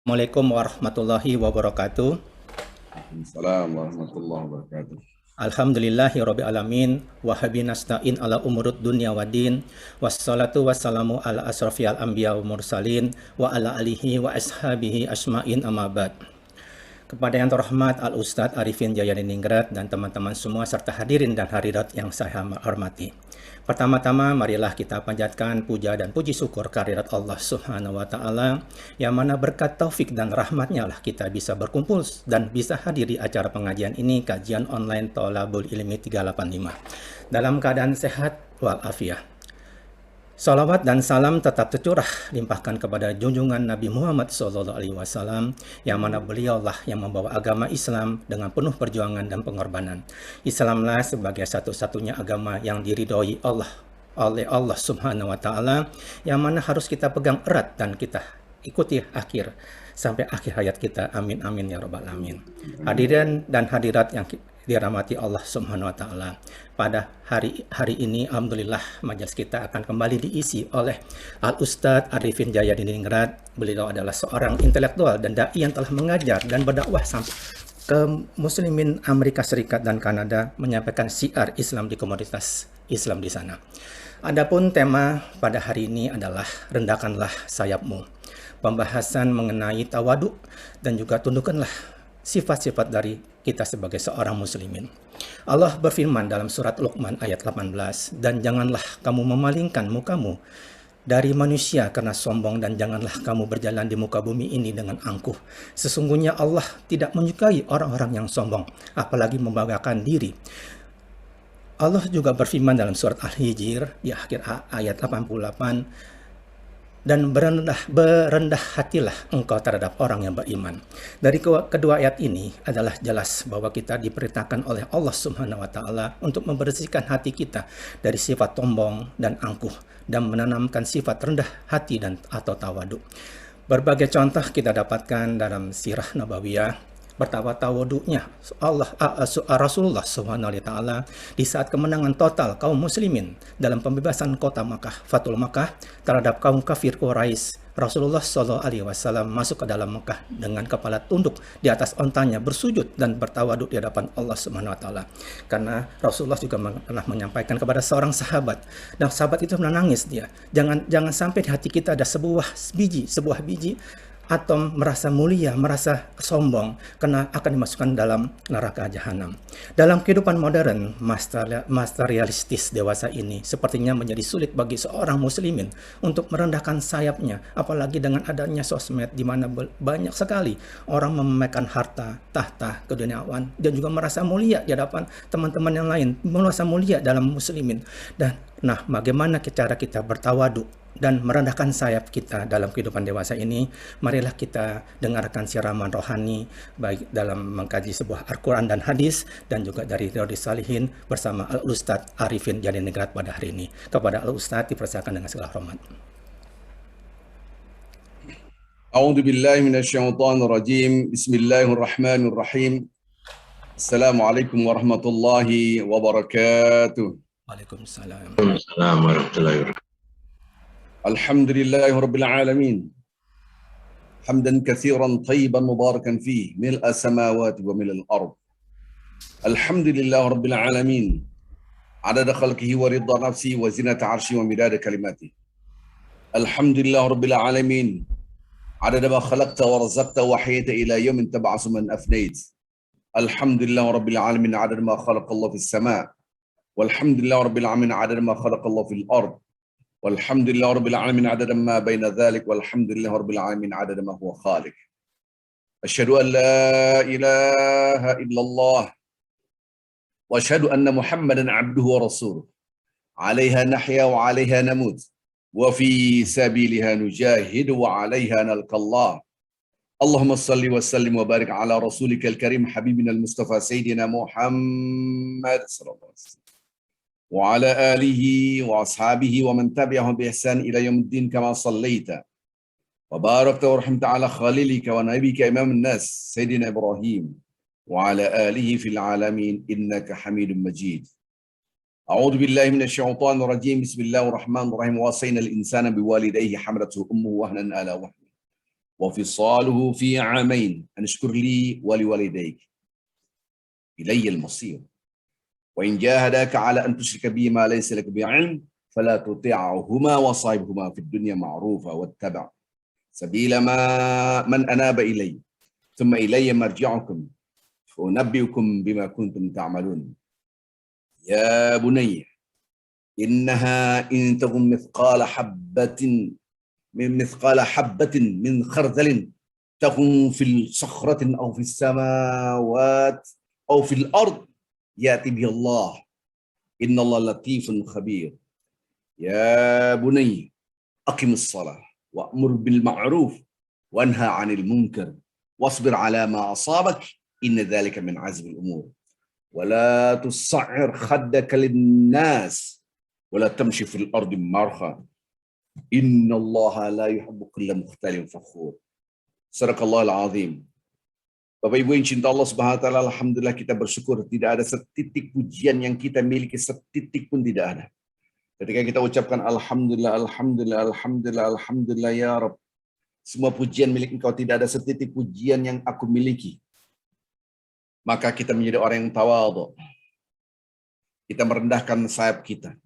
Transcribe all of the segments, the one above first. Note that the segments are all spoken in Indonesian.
Assalamualaikum warahmatullahi wabarakatuh. Assalamualaikum warahmatullahi wabarakatuh. Alhamdulillahirabbil alamin wa bihi nasta'in ala umurud dunya waddin wassalatu wassalamu ala asrofil anbiya wa mursalin wa ala alihi wa ashabihi asma'in amma ba'd. Kepada yang terhormat Al-Ustadz Arifin Jayaningrat dan teman-teman semua serta hadirin dan hadirat yang saya hormati. Pertama-tama marilah kita panjatkan puja dan puji syukur kehadirat Allah Subhanahu wa taala yang mana berkat taufik dan rahmatnya lah kita bisa berkumpul dan bisa hadir di acara pengajian ini, kajian online Thalabul Ilmi 385 dalam keadaan sehat walafiat. Salawat dan salam tetap tercurah limpahkan kepada junjungan Nabi Muhammad SAW yang mana beliaulah yang membawa agama Islam dengan penuh perjuangan dan pengorbanan. Islamlah sebagai satu-satunya agama yang diridhoi oleh Allah Subhanahu wa taala yang mana harus kita pegang erat dan kita ikuti sampai akhir hayat kita. Amin amin ya rabbal alamin. Hadirin dan hadirat yang dirahmati Allah Subhanahu wa taala. Pada hari ini alhamdulillah majelis kita akan kembali diisi oleh Al-Ustadz Arifin Jayaningrat. Beliau adalah seorang intelektual dan dai yang telah mengajar dan berdakwah sampai ke muslimin Amerika Serikat dan Kanada, menyampaikan syiar Islam di komunitas Islam di sana. Adapun tema pada hari ini adalah rendahkanlah sayapmu. Pembahasan mengenai tawaduk dan juga tundukkanlah sifat-sifat dari kita sebagai seorang muslimin. Allah berfirman dalam surat Luqman ayat 18, dan janganlah kamu memalingkan mukamu dari manusia karena sombong, dan janganlah kamu berjalan di muka bumi ini dengan angkuh. Sesungguhnya Allah tidak menyukai orang-orang yang sombong, apalagi membanggakan diri. Allah juga berfirman dalam surat Al-Hijr di akhir ayat 88, dan berendah hatilah engkau terhadap orang yang beriman. Dari kedua ayat ini adalah jelas bahwa kita diperintahkan oleh Allah Subhanahu wa taala untuk membersihkan hati kita dari sifat sombong dan angkuh dan menanamkan sifat rendah hati dan atau tawaduk. Berbagai contoh kita dapatkan dalam sirah nabawiyah betapa tawaduknya Rasulullah SAW di saat kemenangan total kaum muslimin dalam pembebasan kota Makkah, Fathul Makkah terhadap kaum kafir Quraisy. Rasulullah SAW masuk ke dalam Makkah dengan kepala tunduk di atas ontanya, bersujud dan bertawaduk di hadapan Allah Subhanahu wa taala. Karena Rasulullah juga pernah menyampaikan kepada seorang sahabat, dan sahabat itu menangis dia. Jangan sampai di hati kita ada sebuah biji atau merasa mulia, merasa sombong, karena akan dimasukkan dalam neraka jahanam. Dalam kehidupan modern, materialistis dewasa ini sepertinya menjadi sulit bagi seorang muslimin untuk merendahkan sayapnya, apalagi dengan adanya sosmed di mana banyak sekali orang memamerkan harta, tahta, keduniawan, dan juga merasa mulia di hadapan teman-teman yang lain, merasa mulia dalam muslimin. Dan bagaimana cara kita bertawaduk dan merendahkan sayap kita dalam kehidupan dewasa ini? Marilah kita dengarkan siraman rohani baik dalam mengkaji sebuah Al-Quran dan hadis dan juga dari Riyadhus Shalihin bersama Al-Ustadz Arifin Jayaningrat pada hari ini. Kepada Al-Ustadz dipersilakan dengan segala hormat. A'udzu billahi minasyaitonir rajim. Bismillahirrahmanirrahim. Assalamualaikum warahmatullahi wabarakatuh. Waalaikumsalam. Assalamualaikum warahmatullahi wabarakatuh. Alhamdulillahi rabbil alamin. Hamdan katsiran tayyiban mubarakan fihi, mil'a samawati wa mil'al ard. Alhamdulillahi rabbil alamin. Adada khalqihi wa ridha nafsi wa zinata 'arsyi wa midada kalimati. Alhamdulillahi rabbil alamin. عدد ما خلقت ورزقت وحييت إلى يوم تبعث من أفنيت. الحمد لله رب العالمين عدد ما خلق الله في السماء، والحمد لله رب العالمين عدد ما خلق الله في الأرض، والحمد لله رب العالمين عدد ما بين ذلك، والحمد لله رب العالمين عدد ما هو خالق. أشهد أن لا إله إلا الله وأشهد أن محمدا عبده ورسوله. عليها نحيا وعليها نموت وفي سبيلها نجاهد وعليها نلقى الله. اللهم صل وسلم وبارك على رسولك الكريم حبيبنا المصطفى سيدنا محمد صلى الله عليه وسلم وعلى آله وأصحابه ومن تبعهم بإحسان إلى يوم الدين. كما صليت وباركت ورحمت على خليلك ونبيك إمام الناس سيدنا إبراهيم وعلى آله في العالمين إنك حميد مجيد. أعوذ بالله من الشيطان الرجيم. بسم الله الرحمن الرحيم. وصينا الإنسان بوالديه حملته أمه وهنا على وهن وفصاله في عامين أن اشكر لي ولوالديك إلي المصير وإن جاهداك على أن تشرك بي ما ليس لك بعلم فلا تطيعهما وصاحبهما في الدنيا معروفا واتبع سبيل من أناب إلي ثم إلي مرجعكم فأنبئكم بما كنتم تعملون يا بني إنها إن تكن مثقال حبة من خردل تكن في صخرة أو في السماوات أو في الأرض يأتي به الله إن الله لطيف خبير يا بني أقم الصلاة وأمر بالمعروف وانهى عن المنكر واصبر على ما أصابك إن ذلك من عزم الأمور ولا تصعر خدك للناس ولا تمشي في الأرض مرخا إن الله لا يحب كل مختال فخور. Sadaqallahul Azim. Bapak Ibu yang cinta Allah Subhanahu wa taala, alhamdulillah kita bersyukur tidak ada setitik pujian yang kita miliki setitik pun tidak ada. Ketika kita ucapkan alhamdulillah, alhamdulillah, alhamdulillah, alhamdulillah ya Rabb. Semua pujian milik Engkau, tidak ada setitik pujian yang aku miliki. Maka kita menjadi orang yang tawadhu. Kita merendahkan sayap kita.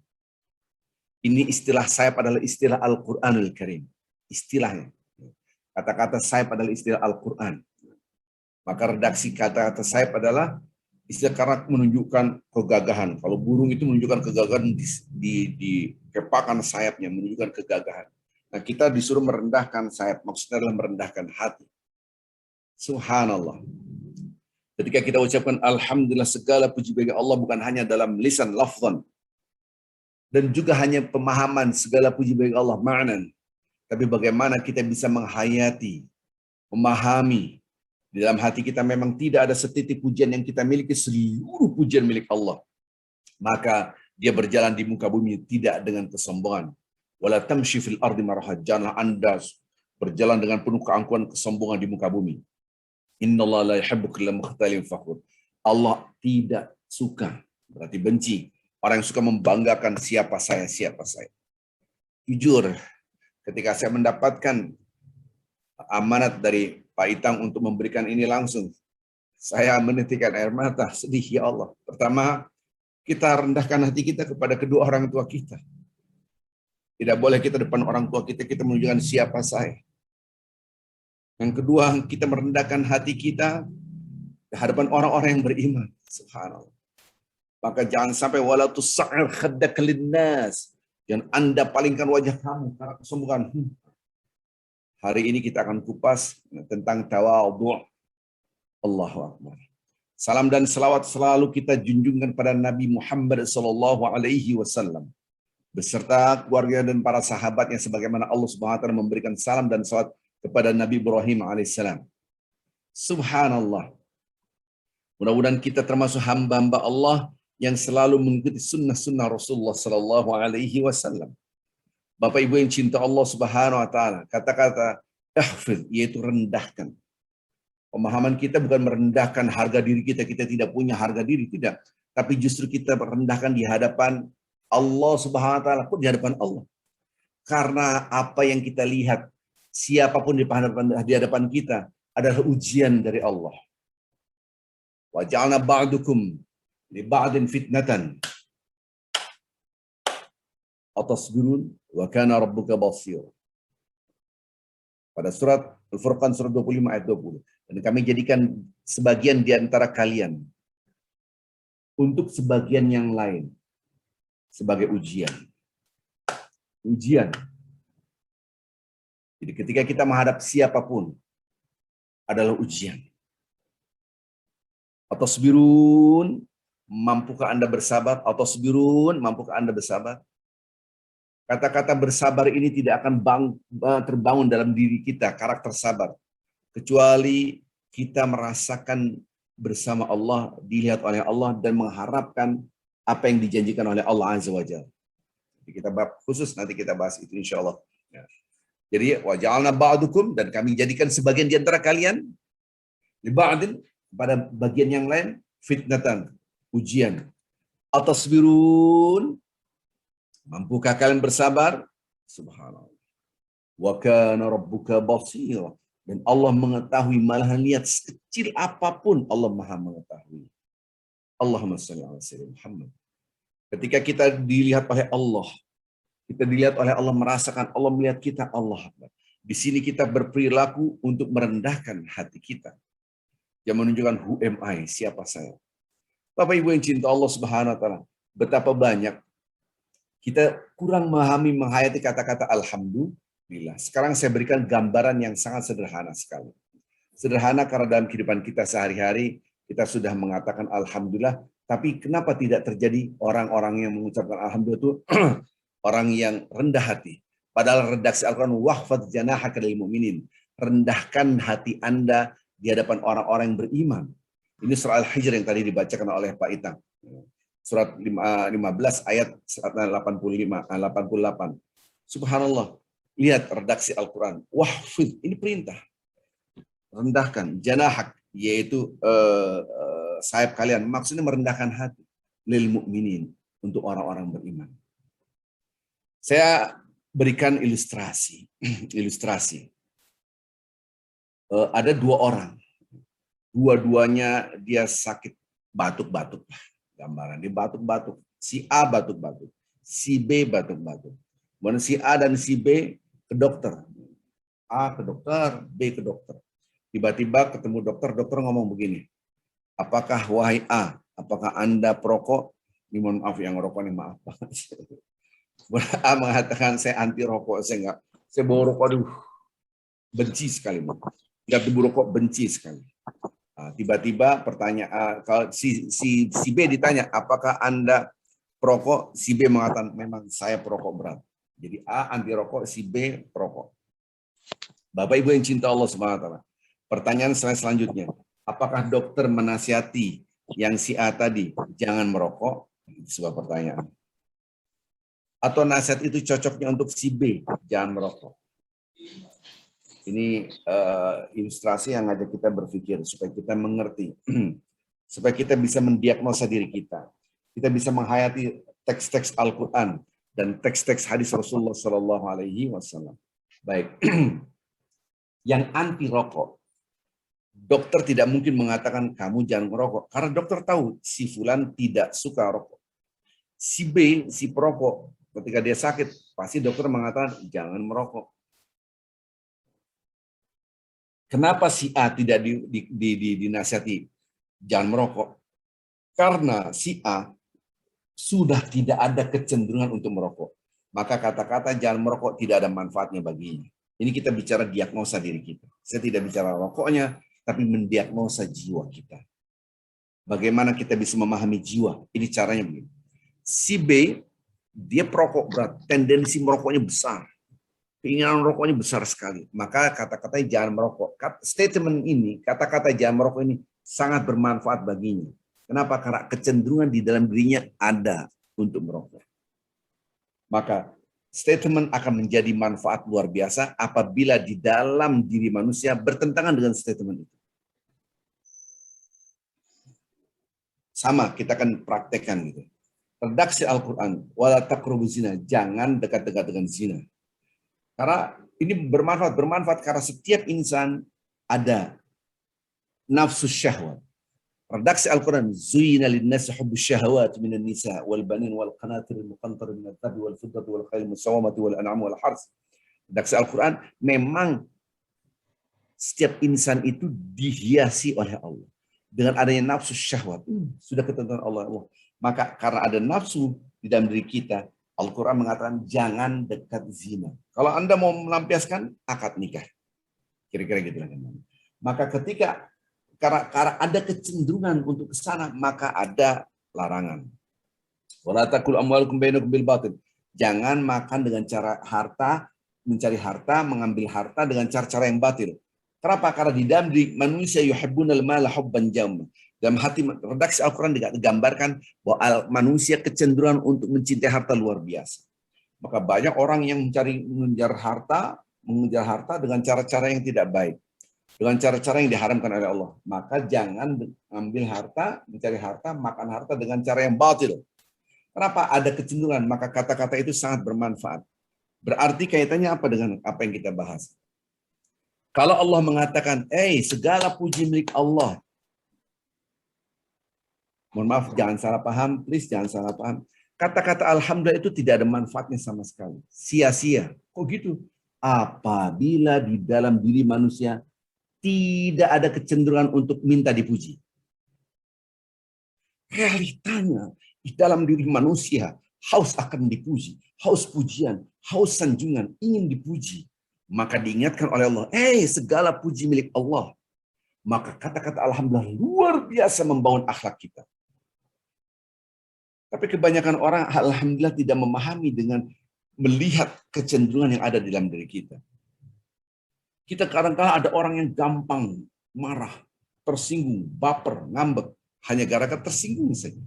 Ini istilah sayap adalah istilah Al-Qur'anul Karim. Istilahnya. Kata-kata sayap adalah istilah Al-Quran. Maka redaksi kata-kata sayap adalah istilah karena menunjukkan kegagahan. Kalau burung itu menunjukkan kegagahan di kepakan sayapnya, menunjukkan kegagahan. Nah, kita disuruh merendahkan sayap, maksudnya adalah merendahkan hati. Subhanallah. Ketika kita ucapkan alhamdulillah, segala puji bagi Allah bukan hanya dalam lisan lafzan, dan juga hanya pemahaman segala puji bagi Allah ma'nan, tapi bagaimana kita bisa menghayati, memahami di dalam hati kita memang tidak ada setitik pujian yang kita miliki, seluruh pujian milik Allah. Maka dia berjalan di muka bumi tidak dengan kesombongan. Wala tamshi fil ardi maraha, janganlah Anda berjalan dengan penuh keangkuhan kesombongan di muka bumi. Innallaha la yuhibbu kulla mukhtalin fakhur. Allah tidak suka, berarti benci, orang yang suka membanggakan siapa saya. Jujur, ketika saya mendapatkan amanat dari Pak Itang untuk memberikan ini langsung, saya menitikkan air mata, sedih ya Allah. Pertama, kita rendahkan hati kita kepada kedua orang tua kita. Tidak boleh kita depan orang tua kita menunjukkan siapa saya. Yang kedua, kita merendahkan hati kita di hadapan orang-orang yang beriman. Subhanallah. Maka jangan sampai wala tusa'ir khaddaka linnas. Jangan Anda palingkan wajah kamu karena kesombongan. Hari ini kita akan kupas tentang tawadhu'. Allahu Akbar. Salam dan selawat selalu kita junjungkan pada Nabi Muhammad SAW beserta keluarga dan para sahabatnya, sebagaimana Allah Subhanahu wa taala memberikan salam dan salawat kepada Nabi Ibrahim alaihissalam. Subhanallah. Mudah-mudahan kita termasuk hamba-hamba Allah yang selalu mengikuti sunnah-sunnah Rasulullah Sallallahu Alaihi Wasallam. Bapak Ibu yang cinta Allah Subhanahu Wa Taala, kata-kata ihfid yaitu rendahkan. Pemahaman kita bukan merendahkan harga diri kita, kita tidak punya harga diri, tidak. Tapi justru kita merendahkan di hadapan Allah Subhanahu Wa Taala, pun di hadapan Allah. Karena apa yang kita lihat, siapapun di hadapan kita adalah ujian dari Allah. Wa ja'alna ba'dukum li ba'din fitnatan atasbirun wa kana rabbuka basir. Pada surat Al-Furqan surat 25 ayat 20. Dan kami jadikan sebagian di antara kalian untuk sebagian yang lain sebagai ujian. Ujian. Jadi ketika kita menghadap siapapun adalah ujian. Atasbirun, mampukah Anda bersabar? Atasbirun, mampukah Anda bersabar? Kata-kata bersabar ini tidak akan terbangun dalam diri kita, karakter sabar. Kecuali kita merasakan bersama Allah, dilihat oleh Allah, dan mengharapkan apa yang dijanjikan oleh Allah Azza wa Jalla. Kita bab khusus nanti kita bahas itu insya Allah. Ya. Jadi waja'alna ba'dukum, dan kami jadikan sebagian di antara kalian li ba'din, pada bagian yang lain fitnatan, ujian. Atasbirun, mampukah kalian bersabar? Subhanallah. Wa kana rabbuka basir, Dan Allah mengetahui, malahan lihat sekecil apapun Allah Maha mengetahui. Allahumma shalli ala sayyidina Muhammad. Ketika kita dilihat oleh Allah, kita dilihat oleh Allah, merasakan Allah melihat kita, Allah Akbar. Di sini kita berperilaku untuk merendahkan hati kita. Yang menunjukkan who am I, siapa saya. Bapak Ibu yang cinta Allah Subhanahu wa taala, betapa banyak kita kurang memahami, menghayati kata-kata alhamdulillah. Sekarang saya berikan gambaran yang sangat sederhana sekali. Sederhana karena dalam kehidupan kita sehari-hari kita sudah mengatakan alhamdulillah, tapi kenapa tidak terjadi orang-orang yang mengucapkan alhamdulillah itu orang yang rendah hati. Padahal redaksi Al-Quran, wahfadz janahaka lil mu'minin. Rendahkan hati Anda di hadapan orang-orang yang beriman. Ini surah Al-Hijr yang tadi dibacakan oleh Pak Itang. Surat 15 ayat 88. Subhanallah. Lihat redaksi Al-Quran. Wahfidz, ini perintah. Rendahkan. Janahak, yaitu sayap kalian. Maksudnya merendahkan hati. Lil mu'minin. Untuk orang-orang beriman. Saya berikan ilustrasi. Ada dua orang. Dua-duanya dia sakit batuk-batuk. Gambaran dia batuk-batuk. Si A batuk-batuk. Si B batuk-batuk. Kemudian si A dan si B ke dokter. A ke dokter, B ke dokter. Tiba-tiba ketemu dokter, dokter ngomong begini. Apakah wahai A, apakah Anda perokok? Ini mohon maaf yang ngerokok nih, maaf. A mengatakan saya anti rokok, saya enggak. Saya bawa rokok, aduh, benci sekali. Lihat debu rokok, benci sekali. Nah, tiba-tiba pertanyaan, kalau si B ditanya, apakah Anda perokok? Si B mengatakan, memang saya perokok berat. Jadi A anti rokok, si B perokok. Bapak Ibu yang cinta Allah Subhanahu wa taala. Pertanyaan selanjutnya, apakah dokter menasihati yang si A tadi jangan merokok? Sebuah pertanyaan. Atau nasihat itu cocoknya untuk si B, jangan merokok. Ini ilustrasi yang ngajak kita berpikir supaya kita mengerti, supaya kita bisa mendiagnosa diri kita. Kita bisa menghayati teks-teks Al-Quran dan teks-teks hadis Rasulullah Shallallahu Alaihi Wasallam. Baik, yang anti rokok, dokter tidak mungkin mengatakan kamu jangan merokok karena dokter tahu si fulan tidak suka rokok. Si B, si perokok, ketika dia sakit, pasti dokter mengatakan jangan merokok. Kenapa si A tidak dinasihati jangan merokok? Karena si A sudah tidak ada kecenderungan untuk merokok. Maka kata-kata jangan merokok tidak ada manfaatnya baginya. Ini kita bicara diagnosa diri kita. Saya tidak bicara rokoknya, tapi mendiagnosa jiwa kita. Bagaimana kita bisa memahami jiwa? Ini caranya begini. Si B, dia perokok berat, tendensi merokoknya besar. Keinginan merokoknya besar sekali. Maka kata-katanya jangan merokok. Statement ini, kata-kata jangan merokok ini sangat bermanfaat baginya. Kenapa? Karena kecenderungan di dalam dirinya ada untuk merokok. Maka statement akan menjadi manfaat luar biasa apabila di dalam diri manusia bertentangan dengan statement itu. Sama, kita akan praktekkan gitu. Redaksi Al-Quran, wala taqrabuz zina, jangan dekat-dekat dengan zina. Karena ini bermanfaat karena setiap insan ada nafsu syahwat. Redaksi Al-Quran, zuyina lin-nasi hubbus syahawat minan nisa wal banin wal qanatir al-muqantar min adh-dhahabi wal fiddati wal khayl musawwamati wal an'am wal hars. Redaksi Al-Quran, memang setiap insan itu dihiasi oleh Allah dengan adanya nafsu syahwat. Sudah ketentuan Allah. Maka karena ada nafsu di dalam diri kita, Al-Quran mengatakan jangan dekat zina. Kalau Anda mau melampiaskan, akad nikah. Kira-kira gitu. Maka ketika karena ada kecenderungan untuk ke sana, maka ada larangan. Wala takul amwalukum bainakum bil batil. Jangan makan dengan cara harta, mencari harta, mengambil harta dengan cara-cara yang batil. Kenapa? Karena di dalam diri manusia yuhibbunal mala hubban jamma. Dalam hati redaksi Al-Quran digambarkan bahwa manusia kecenderungan untuk mencintai harta luar biasa. Maka banyak orang yang mengejar harta dengan cara-cara yang tidak baik. Dengan cara-cara yang diharamkan oleh Allah. Maka jangan ambil harta, mencari harta, makan harta dengan cara yang batil. Kenapa? Ada kecenderungan. Maka kata-kata itu sangat bermanfaat. Berarti kaitannya apa dengan apa yang kita bahas? Kalau Allah mengatakan, segala puji milik Allah. Mohon maaf, jangan salah paham, please jangan salah paham. Kata-kata alhamdulillah itu tidak ada manfaatnya sama sekali. Sia-sia. Kok gitu? Apabila di dalam diri manusia tidak ada kecenderungan untuk minta dipuji. Realitanya di dalam diri manusia haus akan dipuji, haus pujian, haus sanjungan, ingin dipuji. Maka diingatkan oleh Allah, segala puji milik Allah. Maka kata-kata alhamdulillah luar biasa membangun akhlak kita. Tapi kebanyakan orang alhamdulillah tidak memahami dengan melihat kecenderungan yang ada di dalam diri kita. Kita kadang-kadang ada orang yang gampang marah, tersinggung, baper, ngambek, hanya gara-gara tersinggung saja.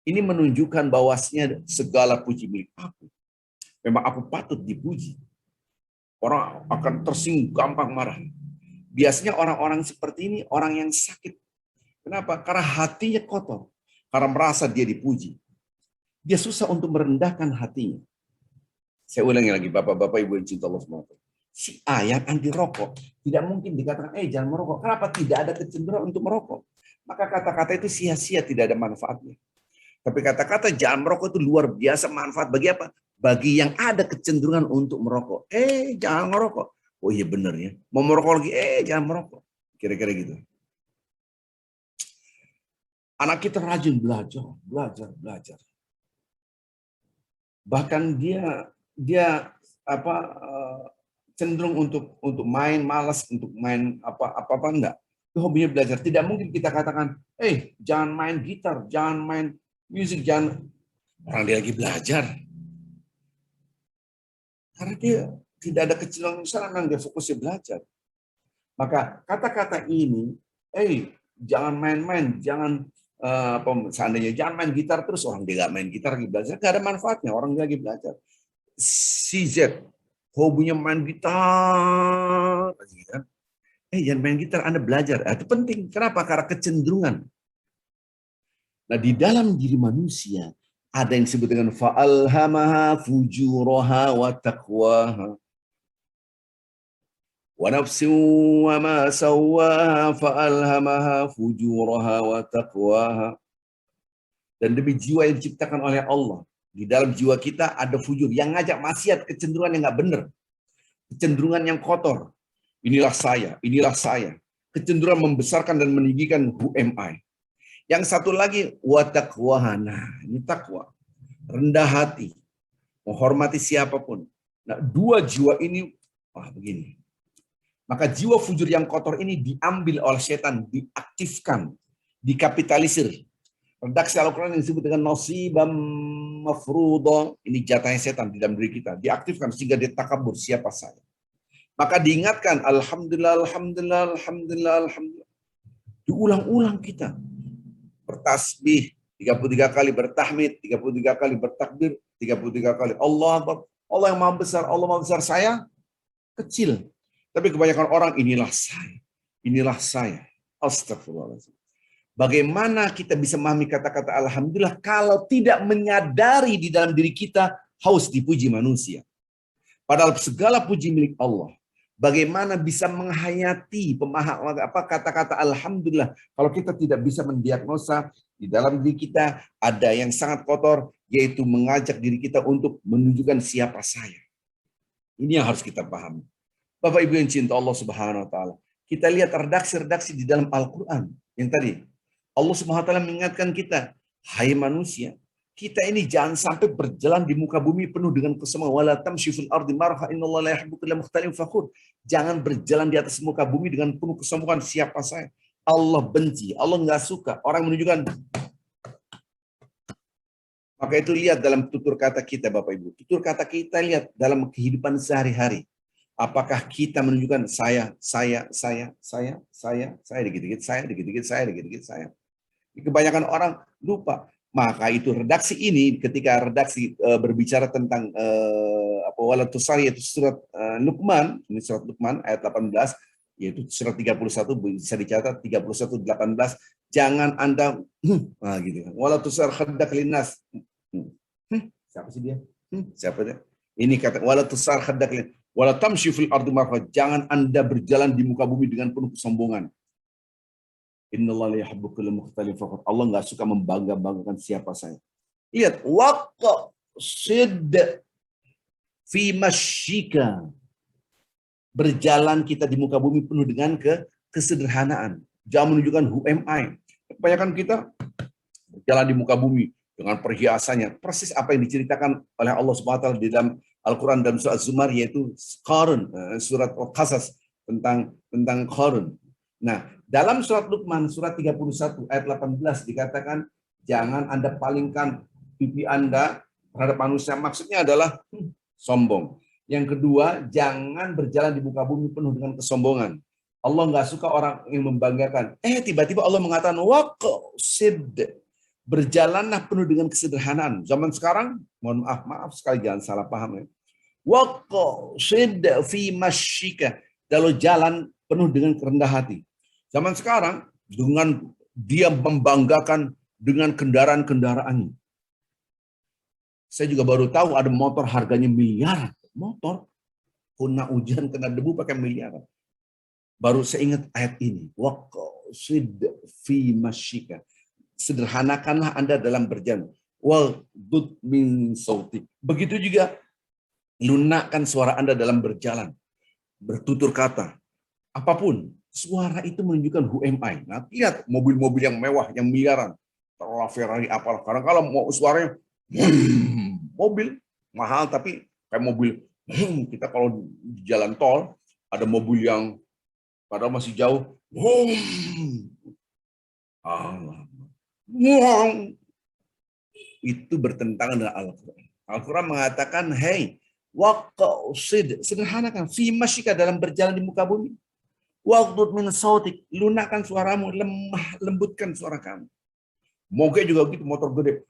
Ini menunjukkan bahwasanya segala puji milik aku. Memang aku patut dipuji. Orang akan tersinggung, gampang marah. Biasanya orang-orang seperti ini orang yang sakit. Kenapa? Karena hatinya kotor. Karena merasa dia dipuji. Dia susah untuk merendahkan hatinya. Saya ulangi lagi, bapak-bapak, ibu yang cinta Allah SWT. Si ayat anti rokok tidak mungkin dikatakan, jangan merokok. Kenapa? Tidak ada kecenderungan untuk merokok. Maka kata-kata itu sia-sia, tidak ada manfaatnya. Tapi kata-kata jangan merokok itu luar biasa manfaat. Bagi apa? Bagi yang ada kecenderungan untuk merokok. Jangan merokok. Oh iya benar ya. Mau merokok lagi, jangan merokok. Kira-kira gitu. Anak kita rajin belajar. Bahkan dia cenderung untuk main, malas untuk main apa enggak. Itu hobinya belajar. Tidak mungkin kita katakan, jangan main gitar, jangan main musik, jangan. Orang dia lagi belajar. Karena dia tidak ada kecenderungan sana, dia fokusnya belajar. Maka kata-kata ini, jangan main-main, jangan seandainya jangan main gitar terus, orang dia nggak main gitar lagi belajar, nggak ada manfaatnya, orang dia lagi belajar. Si Z hobinya main gitar, jangan main gitar, Anda belajar. Itu penting. Kenapa? Karena kecenderungan. Nah, di dalam diri manusia ada yang disebut dengan fa'alhamaha fujuraha wa taqwaha. Wa nafsin wa ma sawwaha fa'alhamaha fujuraha wa taqwaha. Dan demi jiwa yang diciptakan oleh Allah, di dalam jiwa kita ada fujur yang ngajak maksiat, kecenderungan yang nggak benar, kecenderungan yang kotor. Inilah saya. Kecenderungan membesarkan dan meninggikan who am I. Yang satu lagi wa taqwaha. Nah, ini takwa. Rendah hati, menghormati siapapun. Nah, dua jiwa ini begini. Maka jiwa fujur yang kotor ini diambil oleh setan, diaktifkan, dikapitalisir. Redaksi Al-Quran yang disebut dengan nasibam mafruḍa, ini jatahnya setan di dalam diri kita, diaktifkan sehingga dia takabur, siapa saya. Maka diingatkan, alhamdulillah. Diulang-ulang kita. Bertasbih 33 kali, bertahmid 33 kali, bertakbir 33 kali. Allah Akbar, Allah yang maha besar, saya kecil. Tapi kebanyakan orang, inilah saya. Astagfirullahaladzim. Bagaimana kita bisa memahami kata-kata alhamdulillah kalau tidak menyadari di dalam diri kita haus dipuji manusia. Padahal segala puji milik Allah. Bagaimana bisa menghayati kata-kata alhamdulillah kalau kita tidak bisa mendiagnosa di dalam diri kita ada yang sangat kotor, yaitu mengajak diri kita untuk menunjukkan siapa saya. Ini yang harus kita pahami. Bapak Ibu yang cinta Allah Subhanahu wa taala. Kita lihat redaksi-redaksi di dalam Al-Qur'an yang tadi Allah Subhanahu wa taala mengingatkan kita, hai manusia, kita ini jangan sampai berjalan di muka bumi penuh dengan kesombongan. Wala tamshi fil ardi marha innallaha la yuhibbu kulla mukhtalin fakhur. Jangan berjalan di atas muka bumi dengan penuh kesombongan, siapa saya. Allah benci, Allah nggak suka orang menunjukkan. Maka itu lihat dalam tutur kata kita Bapak Ibu. Tutur kata kita lihat dalam kehidupan sehari-hari. Apakah kita menunjukkan saya, dikit-dikit saya. Kebanyakan orang lupa. Maka itu redaksi ini, ketika redaksi berbicara tentang wala tusari, yaitu surat Luqman, ini surat Luqman ayat 18, yaitu surat 31, bisa dicatat 31:18, jangan Anda gitu kan. Wala tusar khaddak linnas. Siapa sih dia? Siapa dia? Ini kata wala tusar khaddak linnas. Wala tamshi fil ardi marha. Jangan Anda berjalan di muka bumi dengan penuh kesombongan. Innallaha la yuhibbu kulla mukhtalin fakhur. Allah enggak suka membangga-banggakan siapa saya. Lihat, waqsid fi masyika. Berjalan kita di muka bumi penuh dengan kesederhanaan. Jangan menunjukkan who am I. Kebanyakan kita berjalan di muka bumi dengan perhiasannya. Persis apa yang diceritakan oleh Allah SWT di dalam Al-Quran dan surat Az-Zumar, yaitu Qarun, surat Al-Qasas tentang Qarun. Nah, dalam surat Luqman, surat 31 ayat 18 dikatakan, jangan Anda palingkan pipi Anda terhadap manusia. Maksudnya adalah sombong. Yang kedua, jangan berjalan di muka bumi penuh dengan kesombongan. Allah nggak suka orang yang membanggakan. Tiba-tiba Allah mengatakan, waqsid. Berjalanlah penuh dengan kesederhanaan. Zaman sekarang, mohon maaf sekali, jangan salah paham ya. Waqsid fi masyika. Kalau jalan penuh dengan kerendah hati. Zaman sekarang, dengan dia membanggakan dengan kendaraan-kendaraannya. Saya juga baru tahu ada motor harganya miliaran. Motor, kena hujan, kena debu pakai miliaran. Baru saya ingat ayat ini. Waqsid fi masyika. Sederhanakanlah Anda dalam berjalan. Waghdud min sautik. Begitu juga lunakkan suara Anda dalam berjalan. Bertutur kata. Apapun. Suara itu menunjukkan who am I. Nah, lihat mobil-mobil yang mewah, yang miliaran. Taruhlah Ferrari apalah. Karena kalau mau suaranya mobil mahal, tapi kayak mobil kita kalau di jalan tol ada mobil yang padahal masih jauh. Itu bertentangan dengan Al-Quran. Al-Quran mengatakan, hey, waqsid, sederhanakan, fi masyika, dalam berjalan di muka bumi. Waghdud min sautik, lunakkan suaramu, lemah, lembutkan suara kamu. Moge juga gitu, motor gede.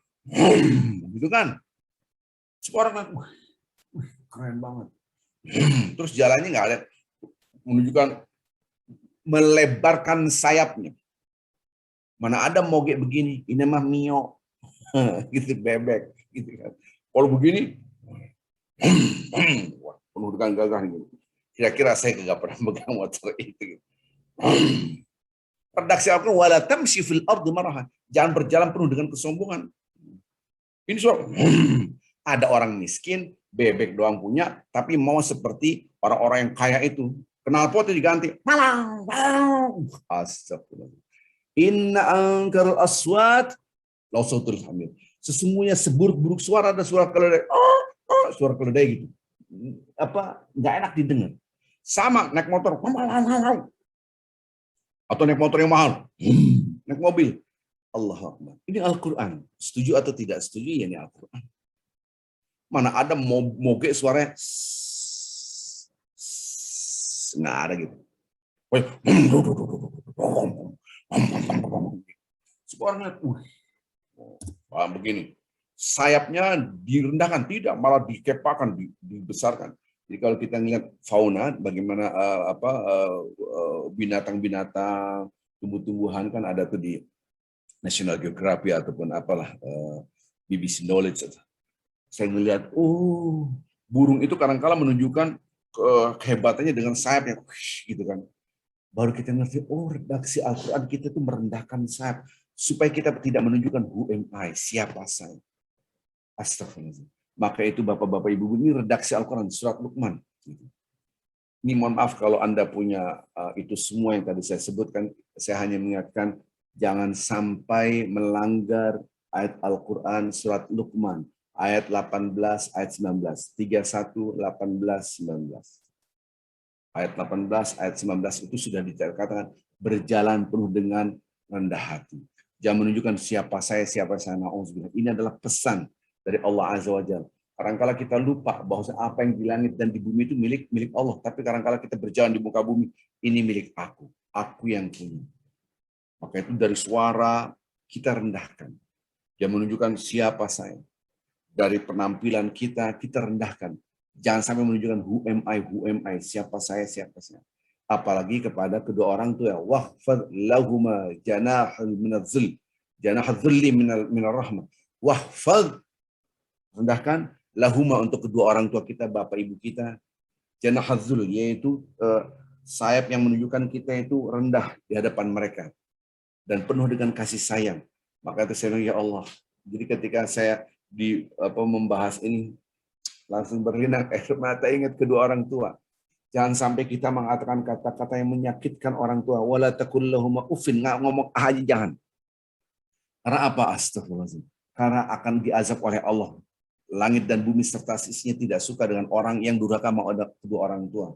Gitu kan? Semua orang keren banget. Terus jalannya nggak ada, menunjukkan melebarkan sayapnya. Mana ada moge begini, ini mah Mio, gitu, bebek, gitu kan. Kalau begini, penuh dengan gagah gitu. Kira-kira saya nggak pernah megang motor itu. Redaksi Al-Quran, wala tamshi fil ardi maraha. Jangan berjalan penuh dengan kesombongan. Ini soal ada orang miskin, bebek doang punya, tapi mau seperti orang-orang yang kaya itu. Knalpotnya diganti. Astagfirullah. Inna ankarul aswat law sautul hamir. Sesungguhnya seburuk-buruk suara ada suara keledai. Suara keledai gitu. Nggak enak didengar. Sama naik motor. Atau naik motor yang mahal. Naik mobil. Allahu Akbar. Ini Al-Quran. Setuju atau tidak setuju, ya ini Al-Quran. Mana ada moge suaranya nggak ada gitu. Suaranya begini. Sayapnya direndahkan, tidak, malah dikepakan, dibesarkan. Jadi kalau kita lihat fauna, bagaimana binatang-binatang, tumbuh-tumbuhan kan ada tuh di National Geographic ataupun apalah BBC Knowledge. Saya melihat, burung itu kadang-kala menunjukkan kehebatannya dengan sayapnya, gitu kan. Baru kita ngerti, redaksi Al-Quran kita itu merendahkan sayap supaya kita tidak menunjukkan who am I, siapa saya. Astagfirullah. Maka itu Bapak-bapak Ibu, ini redaksi Al-Quran surat Luqman. Ini mohon maaf kalau Anda punya itu semua yang tadi saya sebutkan, saya hanya mengingatkan jangan sampai melanggar ayat Al-Quran surat Luqman ayat 18 ayat 19, 31 18 19. Ayat 18 ayat 19 itu sudah dikatakan berjalan penuh dengan rendah hati. Jangan menunjukkan siapa saya. Na'udzubillah. Ini adalah pesan dari Allah Azza wa Jalla. Kadang-kala kita lupa bahwa apa yang di langit dan di bumi itu milik Allah. Tapi kadang-kala kita berjalan di muka bumi, ini milik aku yang punya. Maka itu dari suara kita rendahkan. Jangan menunjukkan siapa saya. Dari penampilan kita rendahkan. Jangan sampai menunjukkan who am I, siapa saya. Apalagi kepada kedua orang tua. Wahfad lahuma janahul minadh-dhill. Janahul-dhilli minar rahmah. Wahfad, rendahkan lahuma untuk kedua orang tua kita, bapak ibu kita, Janahadzul, yaitu sayap yang menunjukkan kita itu rendah di hadapan mereka dan penuh dengan kasih sayang. Maka itu saya bilang, ya Allah. Jadi ketika saya membahas ini, langsung berlinang air mata, ingat kedua orang tua. Jangan sampai kita mengatakan kata-kata yang menyakitkan orang tua. Wala taqul lahum uffin, nggak ngomong aja jangan. Karena apa? Astagfirullahaladzim. Karena akan diazab oleh Allah. Langit dan bumi serta isinya tidak suka dengan orang yang durhaka menghadap kedua orang tua.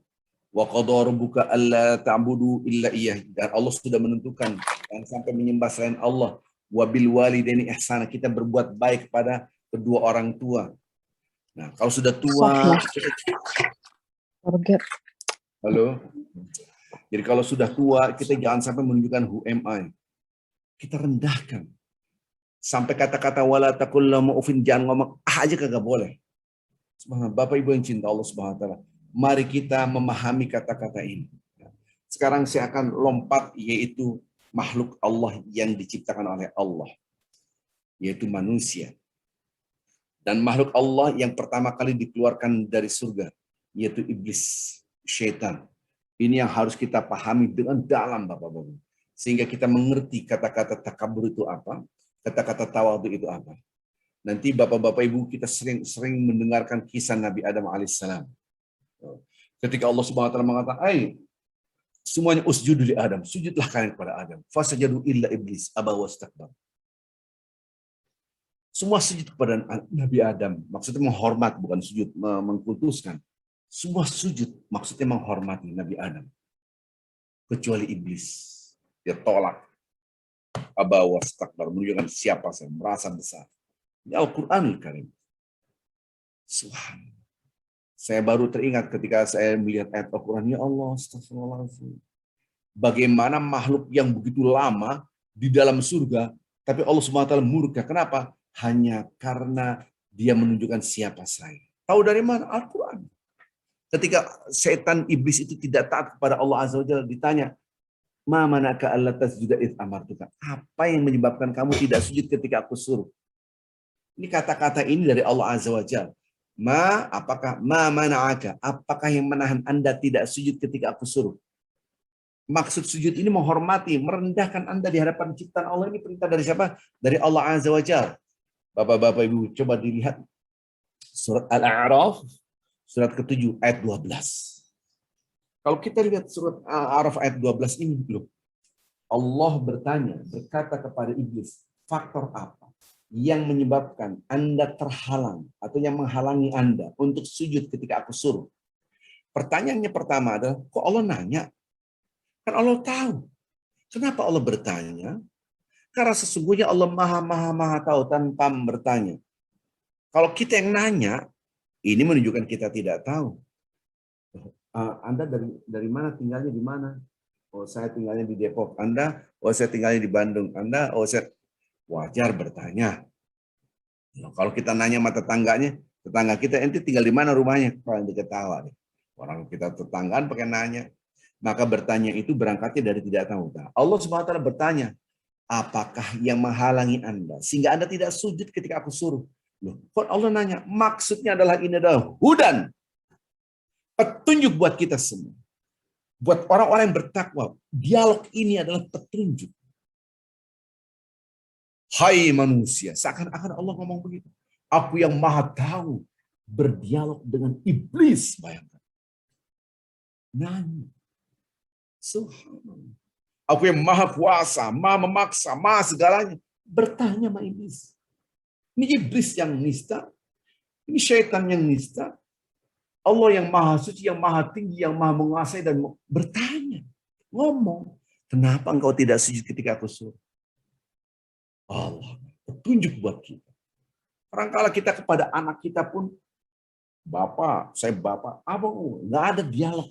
Wa qadara rabbuka alla ta'budu illa iyyah. Dan Allah sudah menentukan jangan sampai menyembah selain Allah. Wa bil walidaini ihsana, kita berbuat baik kepada kedua orang tua. Nah, kalau sudah tua, halo. Jadi kalau sudah tua, kita jangan sampai menunjukkan who am I. Kita rendahkan. Sampai kata-kata wala taqul lahum uffin, jangan ngomong aja kagak boleh. Subhanallah, Bapak Ibu yang cinta Allah Subhanahu wa taala. Mari kita memahami kata-kata ini. Sekarang saya akan lompat, yaitu makhluk Allah yang diciptakan oleh Allah, yaitu manusia. Dan makhluk Allah yang pertama kali dikeluarkan dari surga, yaitu iblis, syaitan. Ini yang harus kita pahami dengan dalam, Bapak-Bapak. Sehingga kita mengerti kata-kata takabur itu apa, kata-kata tawadhu itu apa. Nanti Bapak-Bapak Ibu, kita sering mendengarkan kisah Nabi Adam alaihissalam. Ketika Allah Subhanahu wa taala mengatakan, semuanya usjudu li Adam, sujudlah kalian kepada Adam. Fasajadu illa iblis aba wastakbar. Semua sujud kepada Nabi Adam, maksudnya menghormat, bukan sujud mengkultuskan. Semua sujud maksudnya menghormati Nabi Adam. Kecuali iblis. Dia tolak. Aba wastakbar, menunjukkan siapa saya, merasa besar. Ini Al-Qur'anul Karim. Subhanallah. Saya baru teringat ketika saya melihat ayat Al-Quran, ya Allah, astagfirullahaladzim. Bagaimana makhluk yang begitu lama di dalam surga, tapi Allah SWT murka. Kenapa? Hanya karena dia menunjukkan siapa saya. Tahu dari mana? Al-Quran. Ketika setan iblis itu tidak taat kepada Allah Azza wa Jalla, ditanya, ma manaka alla tasjuda id amartuka. Apa yang menyebabkan kamu tidak sujud ketika aku suruh? Ini kata-kata ini dari Allah Azza wa Jalla. Apakah mana'aka? Apakah yang menahan Anda tidak sujud ketika aku suruh? Maksud sujud ini menghormati, merendahkan Anda di hadapan ciptaan Allah. Ini perintah dari siapa? Dari Allah Azza wa Jalla. Bapak-bapak Ibu, coba dilihat surat Al-A'raf, surat ke-7 ayat 12. Kalau kita lihat surat Al-A'raf ayat 12 ini, Allah berkata kepada iblis, faktor apa yang menyebabkan Anda terhalang atau yang menghalangi Anda untuk sujud ketika aku suruh? Pertanyaannya pertama adalah, kok Allah nanya? Kan Allah tahu. Kenapa Allah bertanya? Karena sesungguhnya Allah maha tahu tanpa bertanya. Kalau kita yang nanya, ini menunjukkan kita tidak tahu. Anda dari mana, tinggalnya di mana? Oh, saya tinggalnya di Depok. Anda, oh saya tinggalnya di Bandung. Anda, oh saya... Wajar bertanya. Nah, kalau kita nanya sama tetangganya, tetangga kita, ente tinggal di mana rumahnya? Paling diketawa. Orang kita tetanggaan pakai nanya. Maka bertanya itu berangkatnya dari tidak tahu. Nah, Allah SWT bertanya, apakah yang menghalangi Anda sehingga Anda tidak sujud ketika aku suruh? Loh, kok Allah nanya? Maksudnya adalah ini adalah hudan. Petunjuk buat kita semua. Buat orang-orang yang bertakwa. Dialog ini adalah petunjuk. Hai manusia, seakan-akan Allah ngomong begitu. Aku yang maha tahu berdialog dengan iblis, bayangkan. Nanya. Subhanallah. Aku yang maha kuasa, maha memaksa, maha segalanya. Bertanya sama iblis. Ini iblis yang nista. Ini syaitan yang nista. Allah yang maha suci, yang maha tinggi, yang maha menguasai dan bertanya. Ngomong. Kenapa engkau tidak sujud ketika aku suruh? Allah, petunjuk buat kita. Kadang-kala kita kepada anak kita pun, Bapak, saya Bapak, abang, nggak ada dialog.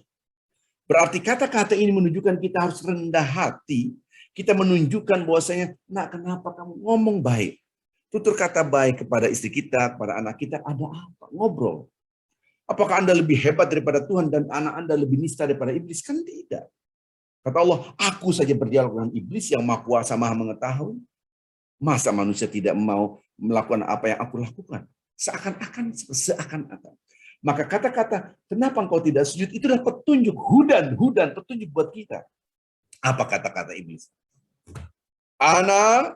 Berarti kata-kata ini menunjukkan kita harus rendah hati. Kita menunjukkan bahwasanya, nak kenapa kamu ngomong baik? Tutur kata baik kepada istri kita, kepada anak kita, ada apa? Ngobrol. Apakah Anda lebih hebat daripada Tuhan dan anak Anda lebih nista daripada iblis? Kan tidak. Kata Allah, aku saja berdialog dengan iblis yang maha kuasa, maha mengetahui. Masa manusia tidak mau melakukan apa yang aku lakukan? Seakan-akan. Maka kata-kata, kenapa engkau tidak sujud? Itulah petunjuk, hudan, petunjuk buat kita. Apa kata-kata iblis?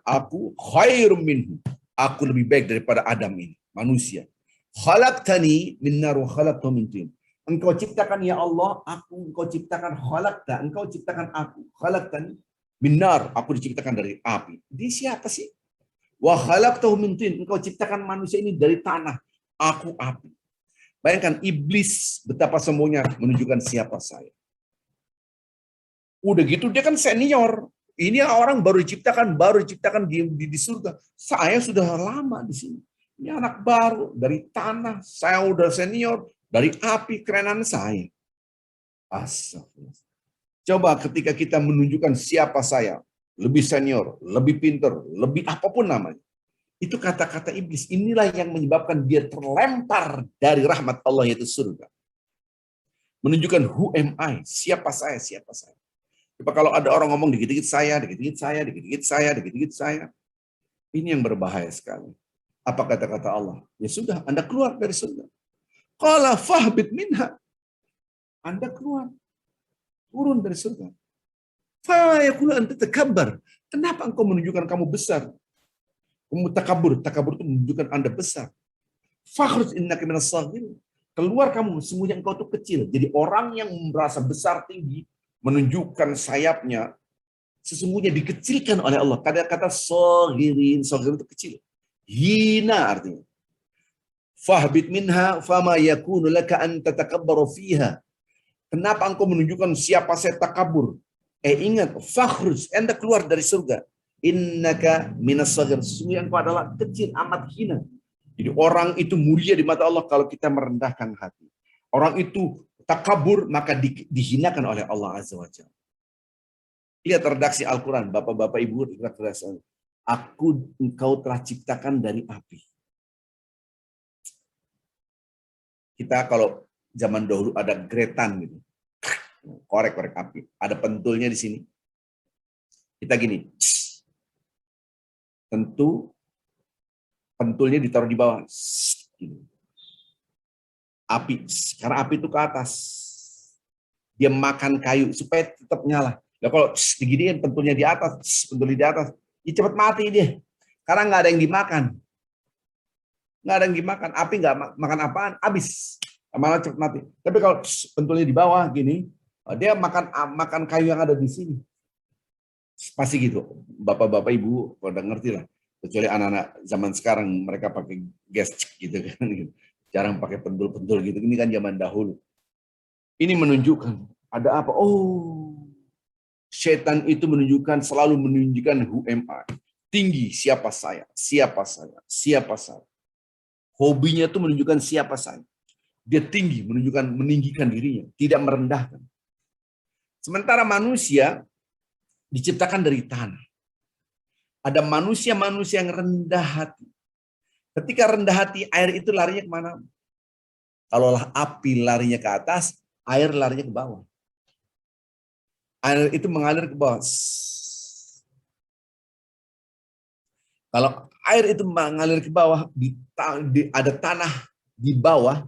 Aku khairum minhu. Aku lebih baik daripada Adam ini, manusia. Khalaqtani min nar wa khalaqtahu min tin. Engkau ciptakan ya Allah, engkau ciptakan engkau ciptakan aku. Khalaqtani min nar, aku diciptakan dari api. Dia siapa sih? Wa khalaqtahu min tin. Engkau ciptakan manusia ini dari tanah, aku api. Bayangkan iblis betapa sombongnya menunjukkan siapa saya. Udah gitu dia kan senior. Ini orang baru diciptakan di surga. Saya sudah lama di sini. Ini anak baru dari tanah. Saya udah senior dari api, kerenan saya. Astagfirullah. Coba ketika kita menunjukkan siapa saya, lebih senior, lebih pinter, lebih apapun namanya. Itu kata-kata iblis. Inilah yang menyebabkan dia terlempar dari rahmat Allah, yaitu surga. Menunjukkan who am I, siapa saya. Coba kalau ada orang ngomong dikit-dikit saya. Ini yang berbahaya sekali. Apa kata-kata Allah? Ya sudah, Anda keluar dari surga. Qala fahbit minha. Anda keluar. Turun dari surga. Fa yaqulu anta takabbar. Kenapa engkau menunjukkan kamu besar? Kamu takabur itu menunjukkan Anda besar. Fakhruj innaka minas saghirin. Keluar kamu, semuanya engkau itu kecil. Jadi orang yang merasa besar tinggi, menunjukkan sayapnya, sesungguhnya dikecilkan oleh Allah. Kata-kata saghirin itu kecil. Hina artinya. Fahbit minha fama yakunu laka an tatakabbaru fiha. Kenapa engkau menunjukkan siapa saya takabur? Ingat, fakhruj, Anda keluar dari surga. Innaka minas saghir. Sesungguhnya engkau adalah kecil, amat hina. Jadi orang itu mulia di mata Allah kalau kita merendahkan hati. Orang itu takabur, maka dihinakan oleh Allah Azza wa Jalla. Lihat redaksi Al-Quran, Bapak-bapak Ibu, engkau telah ciptakan dari api. Kita kalau zaman dahulu ada gretan gitu. Korek-korek api. Ada pentulnya di sini. Kita gini. Tentu pentulnya ditaruh di bawah. Api. Karena api itu ke atas. Dia makan kayu supaya tetap nyala. Nah, kalau diginiin pentulnya di atas, pentulnya di atas, ya cepat mati dia. Karena nggak ada yang dimakan. Nggak ada yang dimakan. Api nggak makan apaan, habis. Malah cepat mati. Tapi kalau pentulnya di bawah gini, dia makan kayu yang ada di sini. Pasti gitu. Bapak-bapak Ibu pada ngerti lah. Kecuali anak-anak zaman sekarang mereka pakai gas gitu kan. Jarang pakai pentul-pentul gitu. Ini kan zaman dahulu. Ini menunjukkan ada apa? Oh, setan itu selalu menunjukkan who am I. Tinggi, siapa saya. Hobinya itu menunjukkan siapa saya. Dia tinggi, meninggikan dirinya, tidak merendahkan. Sementara manusia diciptakan dari tanah. Ada manusia-manusia yang rendah hati. Ketika rendah hati, air itu larinya kemana? Kalau api larinya ke atas, air larinya ke bawah. Air itu mengalir ke bawah. Kalau air itu mengalir ke bawah, ada tanah di bawah,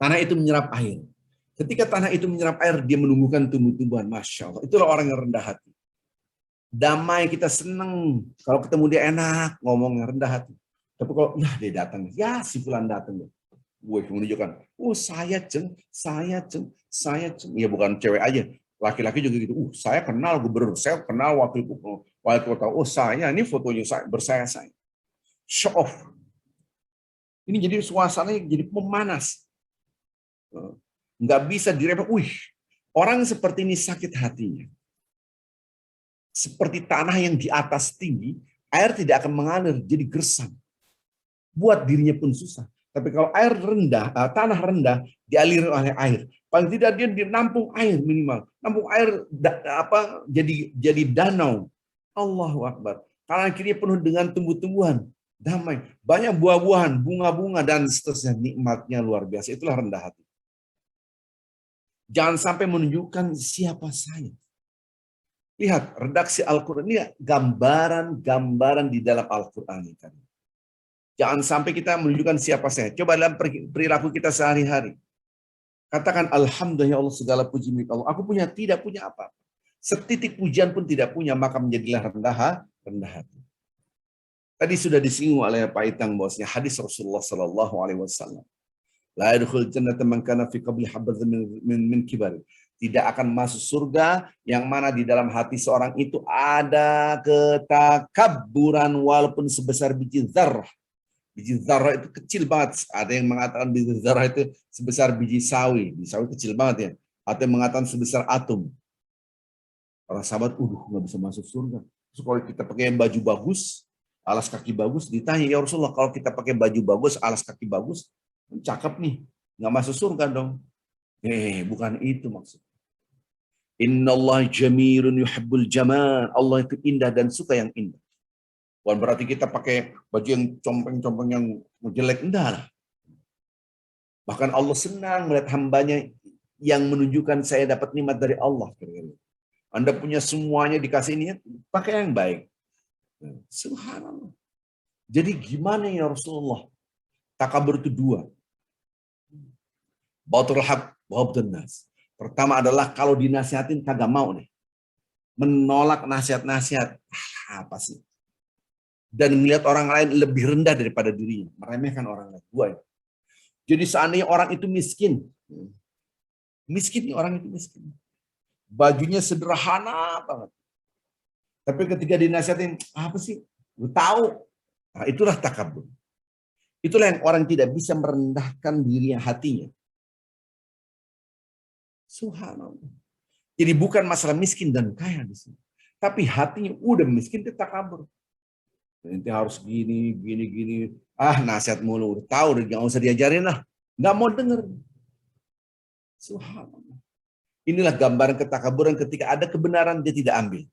tanah itu menyerap air. Ketika tanah itu menyerap air, dia menumbuhkan tumbuh-tumbuhan. Masya Allah. Itulah orang yang rendah hati. Damai, kita senang. Kalau ketemu dia enak, ngomong yang rendah hati. Tapi kalau dia datang, ya si fulan datang. Gue menunjukkan, saya ceng. Ya bukan cewek aja. Laki-laki juga gitu. Saya kenal gubernur, saya kenal wakil kota. Saya, ini fotonya saya, bersaya-saya. Show off. Ini jadi suasananya jadi memanas. Nggak bisa diremeh. Orang seperti ini sakit hatinya. Seperti tanah yang di atas tinggi, air tidak akan mengalir, jadi gersang. Buat dirinya pun susah. Tapi kalau air rendah, tanah rendah, dialiri oleh air. Paling tidak dia dinampung air minimal. Nampung air jadi danau. Allahu Akbar. Kanan kiri penuh dengan tumbuh-tumbuhan. Damai. Banyak buah-buahan, bunga-bunga, dan seterusnya. Nikmatnya luar biasa. Itulah rendah hati. Jangan sampai menunjukkan siapa saya. Lihat, redaksi Al-Quran ini gambaran-gambaran di dalam Al-Quran. Jangan sampai kita menunjukkan siapa saya. Coba dalam perilaku kita sehari-hari. Katakan alhamdulillah ya Allah, segala puji milik Allah. Aku tidak punya apa. Setitik pujian pun tidak punya, maka menjadilah rendah hati. Tadi sudah disinggung oleh Pak Itang bahwasanya hadis Rasulullah Sallallahu Alaihi Wasallam. La yadkhul jannata man kana fi qabli habatin min kibar. Tidak akan masuk surga yang mana di dalam hati seorang itu ada ketakabburan walaupun sebesar biji zarrah. Biji zarrah itu kecil banget. Ada yang mengatakan biji zarrah itu sebesar biji sawi. Biji sawi kecil banget ya. Atau yang mengatakan sebesar atom. Para sahabat, nggak bisa masuk surga. Terus kalau kita pakai baju bagus, alas kaki bagus, ditanya, ya Rasulullah, kalau kita pakai baju bagus, alas kaki bagus, cakep nih, nggak masuk surga dong. Bukan itu maksud. Innallaha jamilun yuhibbul jamal. Allah itu indah dan suka yang indah. Bukan berarti kita pakai baju yang compeng-compeng yang jelek, enggak lah. Bahkan Allah senang melihat hambanya yang menunjukkan saya dapat nikmat dari Allah. Anda punya semuanya dikasih ini, pakai yang baik. Subhanallah. Jadi gimana ya Rasulullah? Takabur itu dua. Batul haq, batul nas. Pertama adalah kalau dinasihatin kagak mau nih. Menolak nasihat-nasihat. Apa sih? Dan melihat orang lain lebih rendah daripada dirinya. Meremehkan orang lain. Dua ya. Jadi seandainya orang itu miskin. Miskin nih, orang itu miskin. Bajunya sederhana banget. Tapi ketika dinasihatin, apa sih? Lu tahu. Nah, itulah takabur. Itulah yang orang tidak bisa merendahkan dirinya, hatinya. Subhanallah. Jadi bukan masalah miskin dan kaya di sini. Tapi hatinya udah miskin, dia takabur. Nanti harus gini. Nasihat mulu. Udah tahu, udah nggak usah diajarin lah. Nggak mau denger. Subhanallah. Inilah gambaran ketakaburan ketika ada kebenaran dia tidak ambil.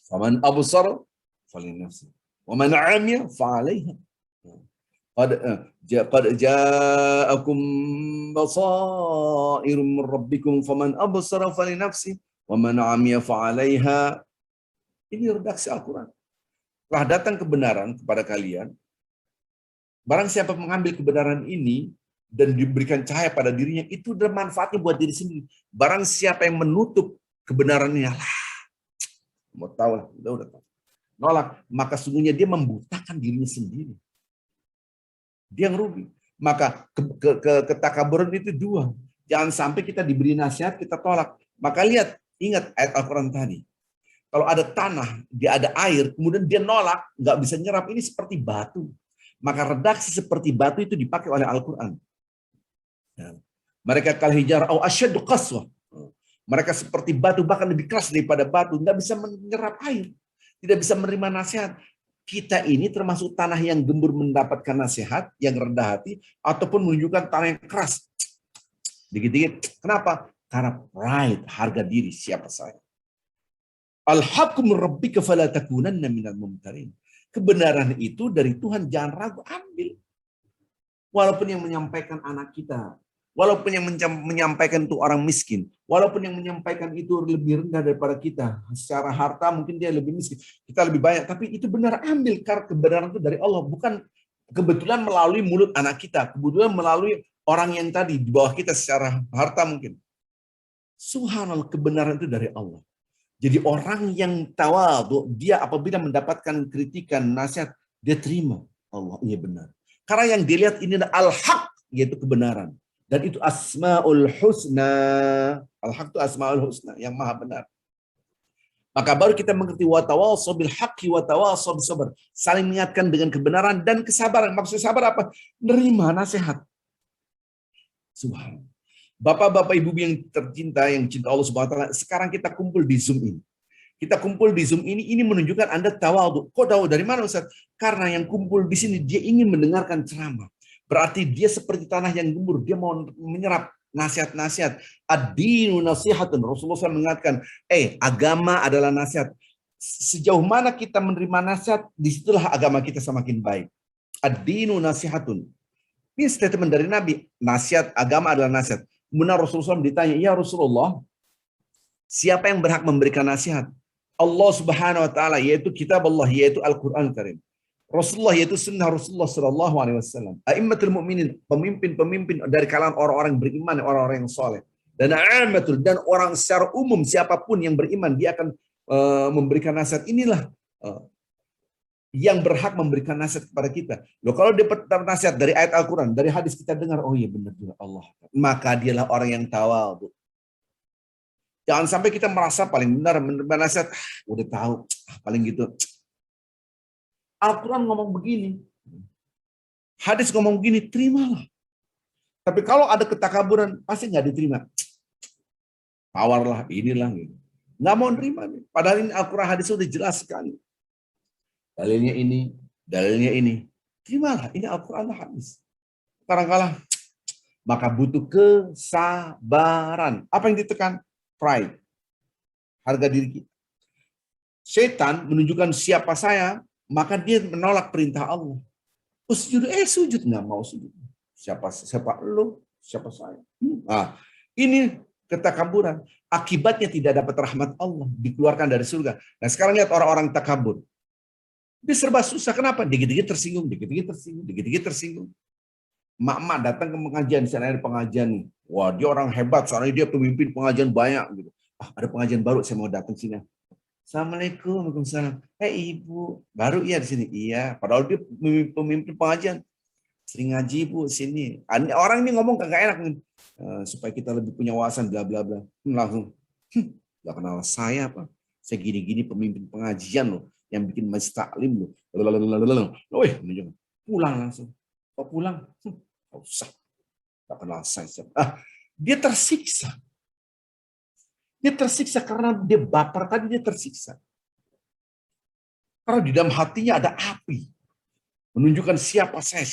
Faman absara falinafsi. Wa man 'amiya fa'alaiha. Qad ja'akum basairum min rabbikum faman absara falinafsi wa man 'amiya fa'alaiha. Ini redaksi Al-Qur'an. Telah datang kebenaran kepada kalian. Barang siapa mengambil kebenaran ini dan diberikan cahaya pada dirinya, itu ada manfaatnya buat diri sendiri. Barang siapa yang menutup kebenarannya, mau tahu lah, udah tahu. Nolak, maka sungguhnya dia membutakan dirinya sendiri. Dia yang rugi. Maka ketakaburan itu dua. Jangan sampai kita diberi nasihat, kita tolak. Maka ingat ayat Al-Quran tadi. Kalau ada tanah, dia ada air, kemudian dia nolak, nggak bisa nyerap, ini seperti batu. Maka redaksi seperti batu itu dipakai oleh Al-Quran. Mereka kal hijarah au asyaddu qaswah. Mereka seperti batu, bahkan lebih keras daripada batu, nggak bisa menyerap air, tidak bisa menerima nasihat. Kita ini termasuk tanah yang gembur mendapatkan nasihat, yang rendah hati, ataupun menunjukkan tanah yang keras. Dikit-dikit. Kenapa? Karena pride, harga diri, siapa saya. Al-haqqu min rabbika fala takunanna minal mumtarin. Kebenaran itu dari Tuhan, jangan ragu, ambil. Walaupun yang menyampaikan anak kita, walaupun yang menyampaikan itu orang miskin, walaupun yang menyampaikan itu lebih rendah daripada kita, secara harta mungkin dia lebih miskin, kita lebih banyak, tapi itu benar, ambil, karena kebenaran itu dari Allah, bukan kebetulan melalui mulut anak kita, kebetulan melalui orang yang tadi di bawah kita secara harta mungkin. Subhanallah, kebenaran itu dari Allah. Jadi orang yang tawadhu, dia apabila mendapatkan kritikan, nasihat, dia terima. Allah, iya benar. Karena yang dilihat ini adalah al-haq, yaitu kebenaran. Dan itu asma'ul husna. Al-haq itu asma'ul husna, yang maha benar. Maka baru kita mengerti wa tawassaw bil haqqi wa tawassaw bis sabr. Saling mengingatkan dengan kebenaran dan kesabaran. Maksud sabar apa? Nerima nasihat. Subhanallah. Bapak-bapak ibu yang tercinta, yang cinta Allah Subhanahu wa taala, sekarang kita kumpul di Zoom ini. Kita kumpul di Zoom ini menunjukkan Anda tawadhu. Kok tahu dari mana Ustaz? Karena yang kumpul di sini dia ingin mendengarkan ceramah. Berarti dia seperti tanah yang gembur, dia mau menyerap nasihat-nasihat. Ad-dinu nasihatun. Rasulullah SAW mengatakan, agama adalah nasihat. Sejauh mana kita menerima nasihat, disitulah agama kita semakin baik. Ad-dinu nasihatun. Ini statement dari Nabi. Nasihat, agama adalah nasihat. Kemudian Rasulullah SAW ditanya, ya Rasulullah, siapa yang berhak memberikan nasihat? Allah Subhanahu wa taala, yaitu kitab Allah, yaitu Al-Qur'an Karim. Rasulullah, yaitu sunnah Rasulullah Sallallahu Alaihi Wasallam. A'immatul mu'minin, pemimpin-pemimpin dari kalangan orang-orang beriman, orang-orang yang soleh. Dan a'immatul, dan orang secara umum siapapun yang beriman, dia akan memberikan nasihat. Inilah yang berhak memberikan nasihat kepada kita. Loh, kalau dia dapat nasihat dari ayat Al-Quran, dari hadis kita dengar, oh iya benar juga Allah. Maka dialah orang yang tawadhu. Jangan sampai kita merasa paling benar nasihat, udah tahu, paling gitu. Al-Quran ngomong begini, hadis ngomong begini, terimalah. Tapi kalau ada ketakaburan, pasti nggak diterima. Tawarlah, inilah gitu. Nggak mau nerima. Padahal ini Al-Quran hadis sudah jelas sekali. Dalilnya ini. Terimalah, ini Al-Quran hadis. Kadang-kadang maka butuh kesabaran. Apa yang ditekan? Pride. Harga diri kita. Setan menunjukkan siapa saya, maka dia menolak perintah Allah. Oh, sujud, sujud, nggak mau sujud. Siapa lu? Siapa saya? Nah, ini ketakaburan. Akibatnya tidak dapat rahmat Allah, dikeluarkan dari surga. Nah, sekarang lihat orang-orang takabur. Dia serba susah. Kenapa? Dikit-dikit tersinggung, dikit-dikit tersinggung. Mak-mak datang ke pengajian, di sana ada pengajian nih. Wah, dia orang hebat, soalnya dia pemimpin pengajian banyak gitu. Ada pengajian baru, saya mau datang sini. Assalamualaikum, waalaikumsalam. Ibu, baru ya di sini. Iya, padahal dia pemimpin pengajian. Sering ngaji Bu sini. Orang ini ngomong kagak enak nih. Supaya kita lebih punya wawasan bla bla bla. Langsung, nggak kenal saya apa. Saya gini-gini pemimpin pengajian loh, yang bikin majlis taklim loh. Wih, pulang langsung. Kok pulang? Nggak usah. Nggak kenal saya. Dia tersiksa. Dia tersiksa karena dia baper tadi, dia tersiksa. Karena di dalam hatinya ada api. Menunjukkan siapa saya.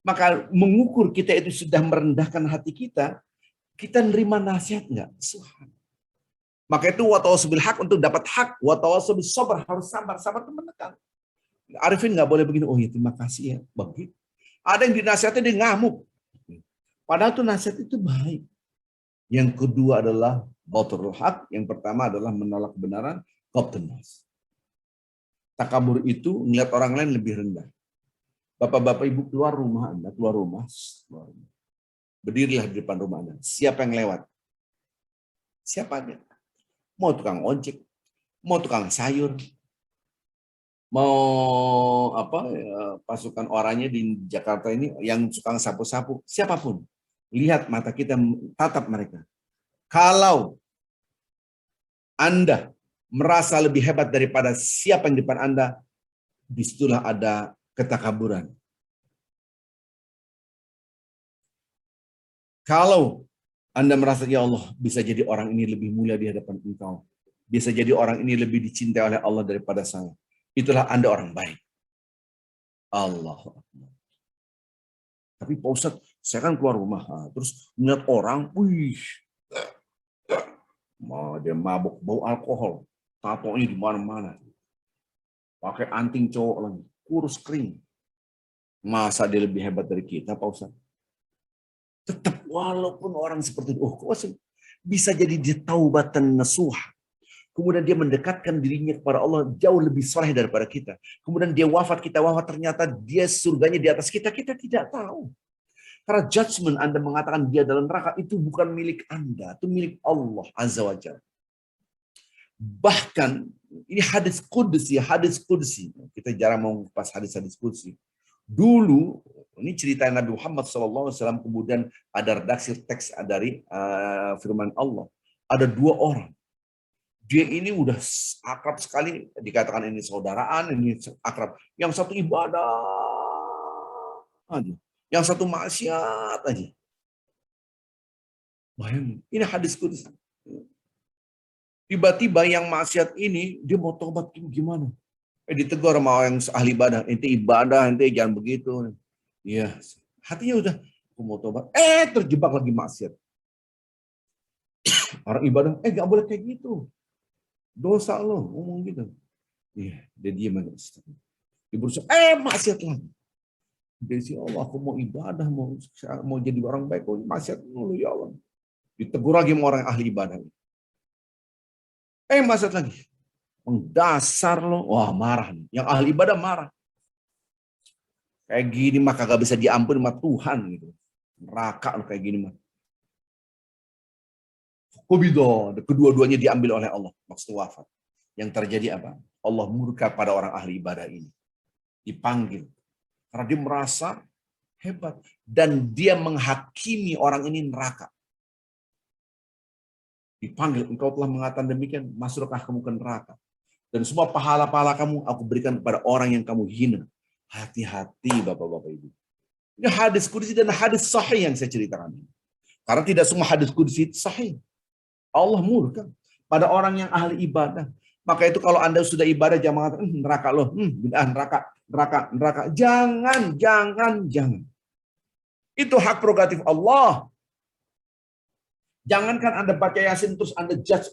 Maka mengukur kita itu sudah merendahkan hati kita, kita nerima nasihat enggak? Subhan. Maka itu watawasau bil haq, untuk dapat hak, watawasau bis sabr, harus sabar itu menekan. Arifin enggak boleh begini, oh ya terima kasih ya. Begitu. Ada yang dinasihati dia ngamuk. Padahal itu nasihat itu baik. Yang kedua adalah batrul haq, yang pertama adalah menolak kebenaran, ghabtun nas. Takabur itu melihat orang lain lebih rendah. Bapak-bapak ibu keluar rumah Anda, keluar rumah. Berdirilah di depan rumah Anda. Siapa yang lewat? Siapa dia? Mau tukang ojek, mau tukang sayur, mau pasukan orangnya di Jakarta ini yang suka sapu-sapu, siapapun. Lihat mata kita, tatap mereka. Kalau Anda merasa lebih hebat daripada siapa yang di depan Anda, disitulah ada ketakaburan. Kalau Anda merasa, ya Allah, bisa jadi orang ini lebih mulia di hadapan Engkau. Bisa jadi orang ini lebih dicintai oleh Allah daripada saya. Itulah Anda orang baik. Allah. Tapi Pak Ustadz, saya kan keluar rumah, terus melihat orang, dia mabuk, bau alkohol, tatonya di mana-mana, pakai anting cowok lagi, kurus kering. Masa dia lebih hebat dari kita, Pak Ustadz? Tetap walaupun orang seperti itu, kok bisa jadi dia taubatan nasuh. Kemudian dia mendekatkan dirinya kepada Allah jauh lebih soleh daripada kita. Kemudian dia wafat, kita wafat, ternyata dia surganya di atas kita, kita tidak tahu. Karena judgment Anda mengatakan dia dalam neraka, itu bukan milik Anda, itu milik Allah Azza wa Jalla. Bahkan ini hadis qudsi. Kita jarang mau pas hadis qudsi. Dulu ini cerita Nabi Muhammad SAW, kemudian ada redaksi teks dari firman Allah. Ada dua orang. Dia ini udah akrab sekali, dikatakan ini saudaraan, ini akrab. Yang satu ibadah aja, yang satu maksiat aja. Bayangin, ini hadis qudsi. Tiba-tiba yang maksiat ini dia mau tobat gimana? Ditegur sama yang ahli ibadah, ente jangan begitu. Iya, hatinya udah aku mau tobat. Terjebak lagi maksiat. Orang ibadah, nggak boleh kayak gitu. Dosa lo, ngomong gitu. Iya, dia diam aja. Dia berusaha, maksiat lagi. Dia sih, Allah, aku mau ibadah, mau jadi orang baik, kok maksiat dulu ya Allah. Ditegur lagi sama orang ahli ibadah. Maksiat lagi. Dasar lo, wah marah nih. Yang ahli ibadah marah. Kayak gini mah kagak bisa diampuni sama Tuhan gitu. Neraka lo kayak gini mah. Kubido, kedua-duanya diambil oleh Allah, maksud wafat. Yang terjadi apa? Allah murka pada orang ahli ibadah ini. Dipanggil. Karena dia merasa hebat. Dan dia menghakimi orang ini neraka. Dipanggil, engkau telah mengatakan demikian, masuklah kamu ke neraka. Dan semua pahala-pahala kamu aku berikan kepada orang yang kamu hina. Hati-hati Bapak-Bapak Ibu. Ini hadis qudsi dan hadis sahih yang saya ceritakan ini. Karena tidak semua hadis qudsi itu sahih. Allah murka pada orang yang ahli ibadah. Maka itu kalau Anda sudah ibadah jangan mengatakan neraka loh, neraka. Jangan. Itu hak prerogatif Allah. Jangankan Anda baca Yasin terus Anda judge,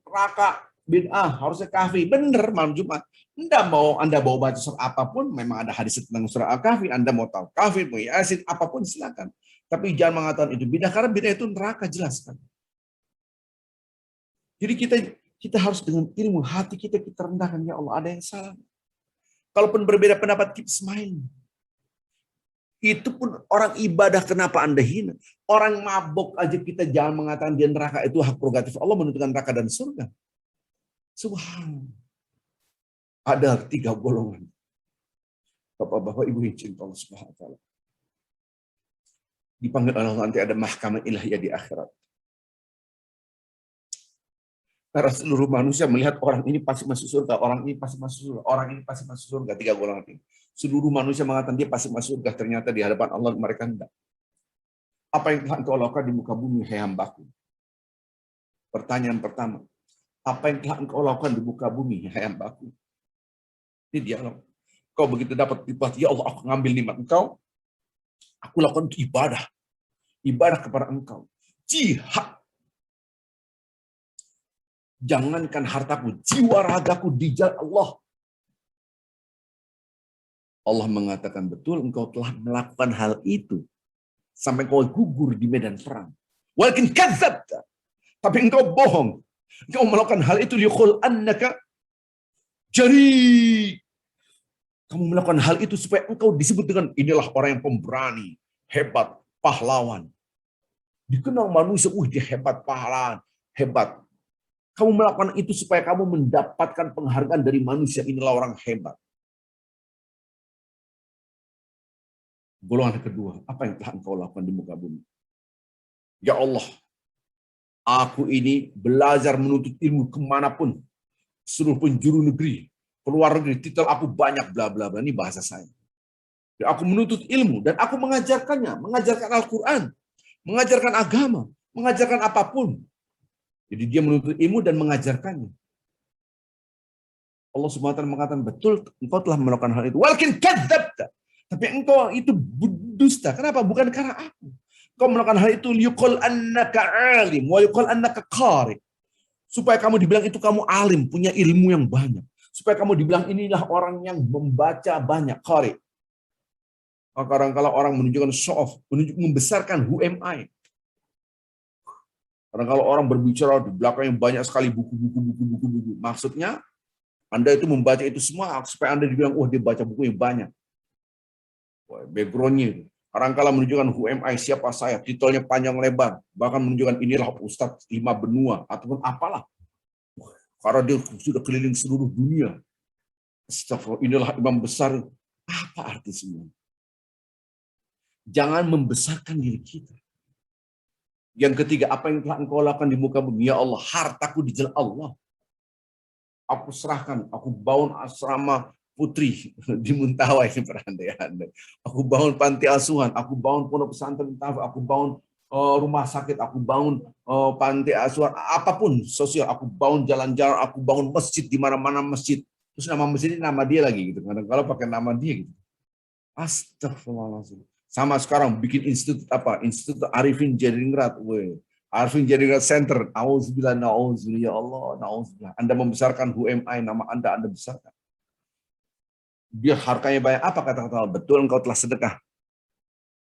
neraka, bid'ah, harusnya kafir. Bener malam Jumat. Anda mau baca surat apapun, memang ada hadis tentang surat Al-Kahfi, Anda mau tahu kafir, mau Yasin, apapun silakan. Tapi jangan mengatakan itu bid'ah, karena bid'ah itu neraka jelaskan. Jadi kita harus dengan ilmu hati kita rendahkan, ya Allah ada yang salah. Kalaupun berbeda pendapat kita smile. Itu pun orang ibadah kenapa Anda hina? Orang mabuk aja kita jangan mengatakan dia neraka, itu hak prerogatif Allah menentukan neraka dan surga. Subhanallah. Ada 3 golongan. Bapak-bapak Ibu yang cinta Allah Subhanahu wa taala. Dipanggil Allah nanti ada mahkamah ilahiyah di akhirat. Karena seluruh manusia melihat orang ini pasti masuk surga, orang ini pasti masuk surga, orang ini pasti masuk surga. 3 golongan ini. Seluruh manusia mengatakan dia pasti masuk surga, ternyata di hadapan Allah mereka tidak. Apa yang telah engkau lakukan di muka bumi, hai hambaku? Pertanyaan pertama. Apa yang telah engkau lakukan di muka bumi, hai hambaku? Ini dialog. Kau begitu dapat nikmat, ya Allah aku ngambil nikmat engkau, aku lakukan ibadah. Ibadah kepada engkau. Jihad. Jangankan hartaku, jiwa ragaku di jalan Allah. Allah mengatakan betul engkau telah melakukan hal itu. Sampai kau gugur di medan perang. Walakin kadzabta. Tapi engkau bohong. Engkau melakukan hal itu liqul annaka jari. Kamu melakukan hal itu supaya engkau disebut dengan inilah orang yang pemberani, hebat, pahlawan. Dikenal manusia, dia hebat, pahlawan, hebat. Kamu melakukan itu supaya kamu mendapatkan penghargaan dari manusia. Inilah orang hebat. Golongan kedua, apa yang telah engkau lakukan di muka bumi? Ya Allah, aku ini belajar menuntut ilmu kemanapun. Seluruh penjuru negeri, keluar negeri, titel aku banyak, bla bla bla. Ini bahasa saya. Ya, aku menuntut ilmu dan aku mengajarkannya. Mengajarkan Al-Quran, mengajarkan agama, mengajarkan apapun. Jadi dia menuntut ilmu dan mengajarkannya. Allah Subhanahu wa taala mengatakan, betul engkau telah melakukan hal itu. Walakin kadzabta. Tapi engkau itu dusta. Kenapa? Bukan karena aku. Engkau melakukan hal itu liyuqal annaka alim wa yuqal annaka qari. Supaya kamu dibilang itu kamu alim, punya ilmu yang banyak. Supaya kamu dibilang inilah orang yang membaca banyak, qari. Kadang-kadang orang menunjukkan show off, membesarkan who am I. Karena kalau orang berbicara di belakangnya banyak sekali buku. Maksudnya Anda itu membaca itu semua supaya Anda dibilang, dia baca buku yang banyak. Background-nya itu. Kadang-kadang menunjukkan who am I, siapa saya, titelnya panjang lebar, bahkan menunjukkan inilah Ustadz 5 benua ataupun apalah. Karena dia sudah keliling seluruh dunia. Astagfirullah, inilah imam besar. Apa arti semua? Jangan membesarkan diri kita. Yang ketiga, apa yang telah engkau lakukan di muka bumi? Ya Allah, hartaku di jalan Allah. Aku serahkan, aku bangun asrama putri di Muntawa ini berandai-andai. Aku bangun panti asuhan, aku bangun pondok pesantren, aku bangun rumah sakit, aku bangun panti asuhan, apapun sosial, aku bangun jalan-jalan, aku bangun masjid di mana-mana masjid. Terus nama masjid ini nama dia lagi gitu. Kadang-kadang pakai nama dia gitu. Astagfirullahaladzim. Sama sekarang bikin institut apa? Institut Arifin Jadingrat. Arifin Jadingrat Center. Auzubillah, na'udzubillah, ya Allah, na'udzubillah. Anda membesarkan who am I, nama Anda besarkan. Dia hartanya banyak. Apa kata-kata Allah? Betul engkau telah sedekah.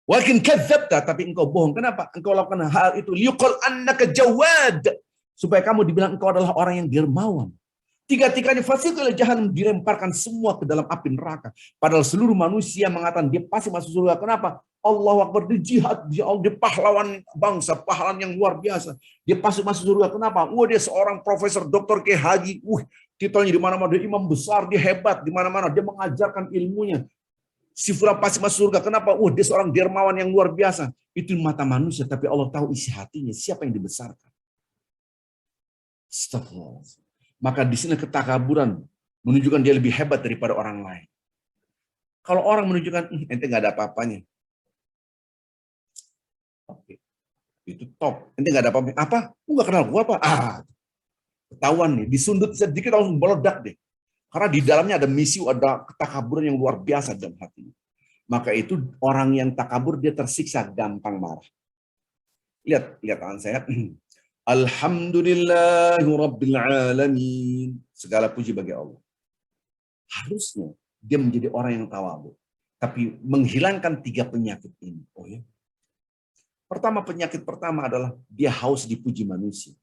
Walakin kadzabta, tapi engkau bohong. Kenapa? Engkau lakukan hal itu liyuqal annaka jawad. Supaya kamu dibilang engkau adalah orang yang dermawan. Tiga-tiganya fasiqul jahanam, dilemparkan semua ke dalam api neraka. Padahal seluruh manusia mengatakan dia pasti masuk surga. Kenapa? Allahu Akbar, di jihad, dia pahlawan bangsa, pahlawan yang luar biasa. Dia pasti masuk surga. Kenapa? Dia seorang profesor, doktor, haji. Titelnya di mana-mana, dia imam besar, dia hebat di mana-mana, dia mengajarkan ilmunya. Si fulan pasti masuk surga. Kenapa? Dia seorang dermawan yang luar biasa. Itu mata manusia, tapi Allah tahu isi hatinya, siapa yang dibesarkan. Astagfirullah. Maka di sini ketakaburan menunjukkan dia lebih hebat daripada orang lain. Kalau orang menunjukkan ente nggak ada apa-apanya, oke, itu top. Ente nggak ada apa-apa. Apa? Lu nggak kenal gua apa? Ketahuan nih. Disundut sedikit langsung meledak deh. Karena di dalamnya ada misi, ada ketakaburan yang luar biasa dalam hatinya. Maka itu orang yang takabur dia tersiksa, gampang marah. Lihat tangan saya. Alhamdulillahirrabbilalamin. Segala puji bagi Allah. Harusnya dia menjadi orang yang tawadhu. Tapi menghilangkan 3 penyakit ini. Penyakit pertama adalah dia haus dipuji manusia.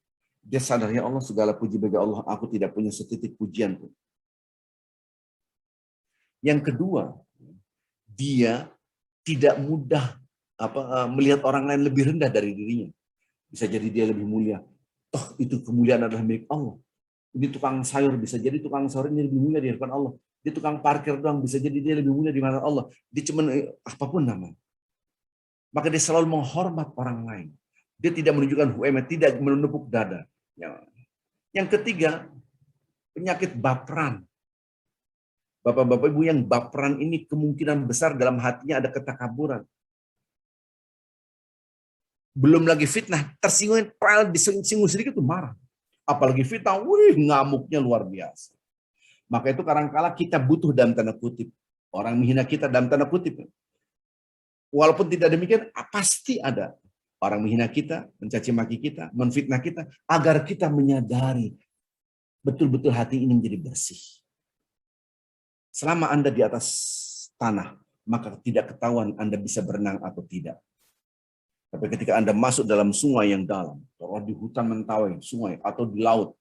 Dia sadar, ya Allah, segala puji bagi Allah. Aku tidak punya setitik pujian pun. Yang kedua, dia tidak mudah melihat orang lain lebih rendah dari dirinya. Bisa jadi dia lebih mulia. Itu kemuliaan adalah milik Allah. Ini tukang sayur, bisa jadi tukang sayur ini lebih mulia di hadapan Allah. Dia tukang parkir doang, bisa jadi dia lebih mulia di hadapan Allah. Dia cuma apapun namanya. Maka dia selalu menghormat orang lain. Dia tidak menunjukkan huema, tidak menepuk dada. Yang ketiga, penyakit baperan. Bapak-bapak ibu yang baperan ini kemungkinan besar dalam hatinya ada ketakaburan. Belum lagi fitnah, tersinggung, disinggung sedikit tuh marah. Apalagi fitnah, ngamuknya luar biasa. Maka itu kadang-kala kita butuh dalam tanda kutip. Orang menghina kita dalam tanda kutip. Walaupun tidak demikian, pasti ada orang menghina kita, mencaci maki kita, menfitnah kita, agar kita menyadari betul-betul hati ini menjadi bersih. Selama Anda di atas tanah, maka tidak ketahuan Anda bisa berenang atau tidak. Tapi ketika Anda masuk dalam sungai yang dalam, atau di hutan mentawai, sungai, atau di laut,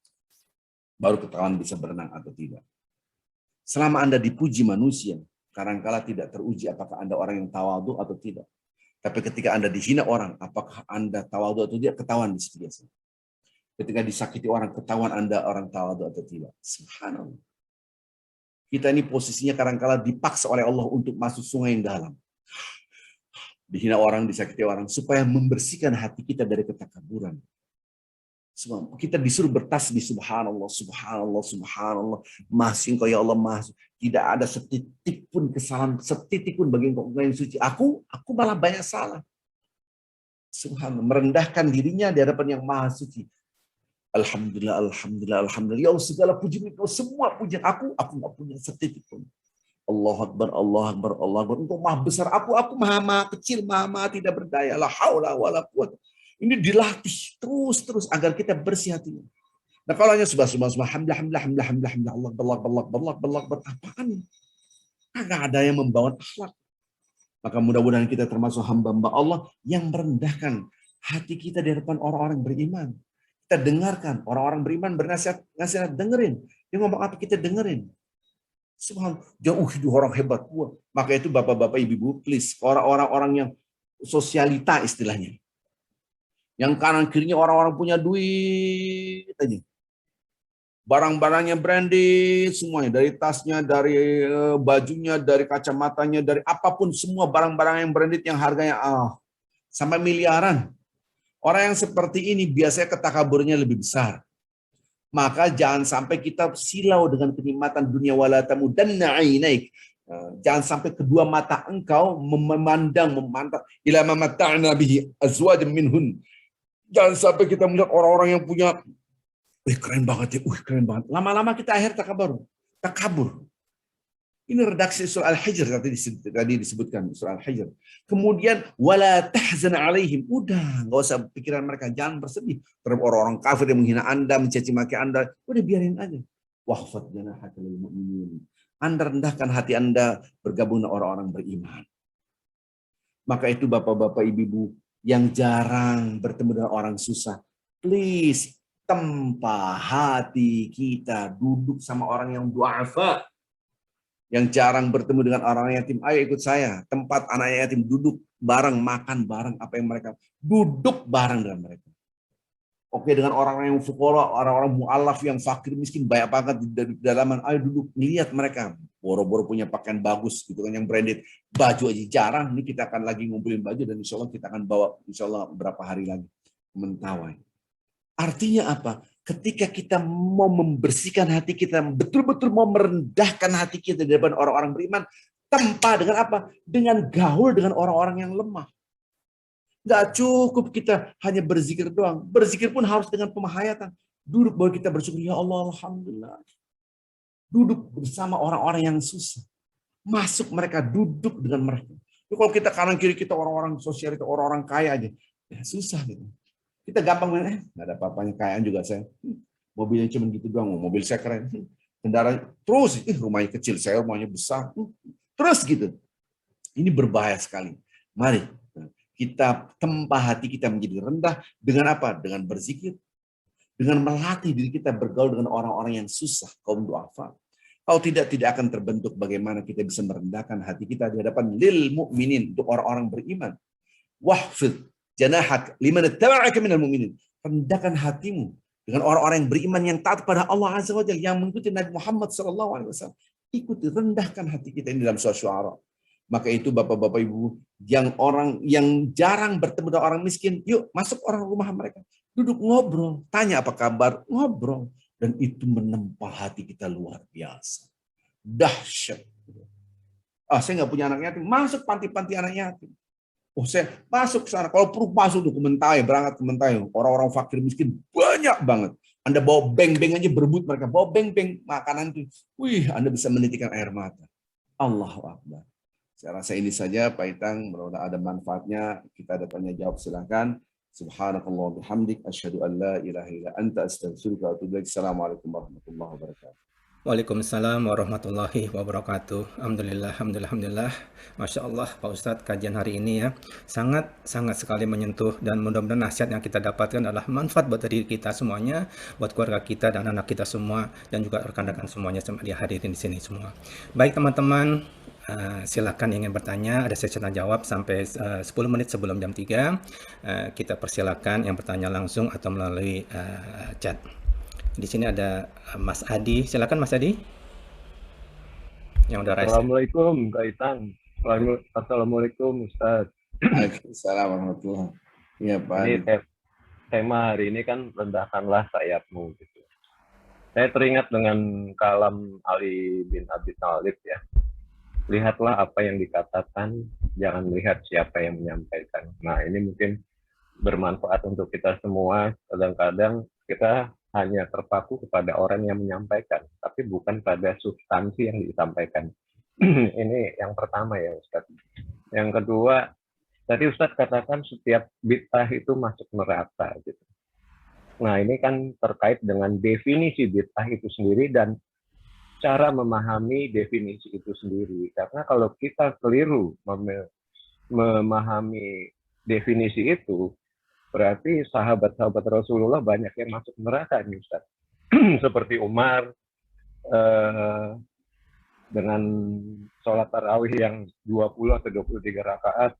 baru ketahuan bisa berenang atau tidak. Selama Anda dipuji manusia, kadangkala tidak teruji apakah Anda orang yang tawadhu atau tidak. Tapi ketika Anda dihina orang, apakah Anda tawadhu atau tidak, ketahuan di situ biasa. Ketika disakiti orang, ketahuan Anda orang tawadhu atau tidak. Subhanallah. Kita ini posisinya kadangkala dipaksa oleh Allah untuk masuk sungai yang dalam. Dihina orang, disakiti orang, supaya membersihkan hati kita dari ketakaburan. Kita disuruh bertasbih, subhanallah, subhanallah, subhanallah. Masih engkau ya Allah, masih. Tidak ada setitik pun kesalahan, setitik pun bagi engkau yang suci. Aku malah banyak salah. Subhanallah, merendahkan dirinya di hadapan yang maha suci. Alhamdulillah, alhamdulillah, alhamdulillah. Ya Allah, segala puji engkau, semua pujian aku nggak punya setitik pun. Allah Akbar, Allah Akbar, Allah Akbar. Engkau maha besar, aku maha kecil, maha tidak berdaya. La haula wala quwwata. Ini dilatih terus agar kita bersih hatinya. Nah, kalau hanya subhanallah, alhamdulillah, Allah, apaan ini? Enggak ada yang membawa akhlak. Maka mudah-mudahan kita termasuk hamba-hamba Allah yang merendahkan hati kita di hadapan orang-orang beriman. Kita dengarkan orang-orang beriman bernasihat, dengerin. Dia ngomong apa kita dengerin. Subhanallah, jauh itu orang hebat gua. Maka itu bapak-bapak, ibu-ibu, please, orang-orang yang sosialita istilahnya. Yang kanan kirinya orang-orang punya duit aja. Barang-barangnya branded semuanya, dari tasnya, dari bajunya, dari kacamatanya, dari apapun, semua barang-barang yang branded yang harganya sampai miliaran. Orang yang seperti ini biasanya ketakaburnya lebih besar. Maka jangan sampai kita silau dengan kenikmatan dunia wala tamudanna ainaik. Jangan sampai kedua mata engkau memandang ila ma mata'na bihi azwajan minhun. Jangan sampai kita melihat orang-orang yang punya keren banget ya, keren banget. Lama-lama kita akhir takabur. Ini redaksi surah Al-Hijr tadi disebutkan surah Al-Hijr. Kemudian wala tahzan alaihim. Udah, enggak usah pikiran mereka, jangan bersedih terhadap orang-orang kafir yang menghina Anda, mencaci maki Anda. Udah biarin aja. Wahfad janahaka lil mu'minin. Anda rendahkan hati Anda bergabung dengan orang-orang beriman. Maka itu bapak-bapak, ibu-ibu yang jarang bertemu dengan orang susah, please Tempa hati kita duduk sama orang yang duafa, yang jarang bertemu dengan orang yatim. Ayo ikut saya, tempat anak yatim duduk bareng, makan bareng, apa yang mereka duduk bareng dengan mereka. Oke, dengan orang-orang yang fuqara, orang-orang mu'alaf yang fakir miskin banyak banget di dalaman. Ayo duduk lihat mereka. Boro-boro punya pakaian bagus gitu kan, yang branded. Baju aja jarang. Ini kita akan lagi ngumpulin baju dan insya Allah kita akan bawa insya Allah beberapa hari lagi ke Mentawai. Artinya apa? Ketika kita mau membersihkan hati kita, betul-betul mau merendahkan hati kita di depan orang-orang beriman, tempa dengan apa? Dengan gaul dengan orang-orang yang lemah. Nggak cukup kita hanya berzikir doang. Berzikir pun harus dengan pemahayatan. Duduk bahwa kita bersyukur, ya Allah, Alhamdulillah. Duduk bersama orang-orang yang susah. Masuk mereka, duduk dengan mereka. Kalau kita kanan kiri kita orang-orang sosial, itu orang-orang kaya aja. Ya susah gitu. Kita gampang, nggak ada apa-apanya, kayaan juga saya. Mobilnya cuma gitu doang, mobil saya keren. Kendaraan, terus, rumahnya kecil, saya rumahnya besar. Terus gitu. Ini berbahaya sekali. Mari kita tempa hati kita menjadi rendah dengan apa? Dengan berzikir, dengan melatih diri kita bergaul dengan orang-orang yang susah, kaum duafa. Kalau tidak akan terbentuk bagaimana kita bisa merendahkan hati kita di hadapan lil mu'minin, untuk orang-orang beriman. Wahfid janahak liman ittaba'aka minal mu'minin. Rendahkan hatimu dengan orang-orang yang beriman yang taat pada Allah Azza wa Jalla, yang mengikuti Nabi Muhammad SAW. Ikuti, rendahkan hati kita ini dalam surah Syu'ara. Maka itu Bapak-bapak Ibu yang jarang bertemu dengan orang miskin, yuk masuk orang rumah mereka. Duduk ngobrol, tanya apa kabar, ngobrol. Dan itu menempa hati kita luar biasa. Dahsyat. Saya nggak punya anak yatim, masuk panti-panti anak yatim. Saya masuk ke sana, kalau perlu masuk ke Mentawai, berangkat ke Mentawai. Orang-orang fakir miskin banyak banget. Anda bawa beng-beng aja berebut mereka, bawa beng-beng makanan itu. Anda bisa menitikan air mata. Allahu Akbar. Saya rasa ini saja Pak Itang, mudah-mudahan ada manfaatnya. Kita ada tanya jawab, silakan. Subhanakallah bihamdik, asyhadu an la ilaha illa anta, astaghfiruka wa atubu ilaik. Assalamualaikum warahmatullahi wabarakatuh. Waalaikumsalam warahmatullahi wabarakatuh. Alhamdulillah. Masya Allah Pak Ustadz, kajian hari ini ya sangat sekali menyentuh, dan mudah-mudahan nasihat yang kita dapatkan adalah manfaat buat diri kita semuanya, buat keluarga kita dan anak kita semua, dan juga rekan-rekan semuanya yang hadirin di sini semua. Baik teman-teman, silakan ingin bertanya, ada sesi tanya jawab sampai 10 menit sebelum jam 3. Kita persilakan yang bertanya langsung atau melalui chat. Di sini ada Mas Adi. Silakan Mas Adi. Yang udah raise. Assalamualaikum Kak Itang. Assalamualaikum Ustaz. Waalaikumsalam warahmatullahi. Iya Pak. Ini tema hari ini kan rendahkanlah sayapmu gitu. Saya teringat dengan kalam Ali bin Abi Thalib ya. Lihatlah apa yang dikatakan, jangan melihat siapa yang menyampaikan. Nah, ini mungkin bermanfaat untuk kita semua. Kadang-kadang kita hanya terpaku kepada orang yang menyampaikan, tapi bukan pada substansi yang disampaikan. Ini yang pertama ya Ustaz. Yang kedua, tadi Ustaz katakan setiap bid'ah itu masuk neraka gitu. Nah, ini kan terkait dengan definisi bid'ah itu sendiri dan cara memahami definisi itu sendiri. Karena kalau kita keliru memahami definisi itu, berarti sahabat-sahabat Rasulullah banyak yang masuk neraka nih Ustaz. Seperti Umar dengan sholat tarawih yang 20 atau 23 rakaat.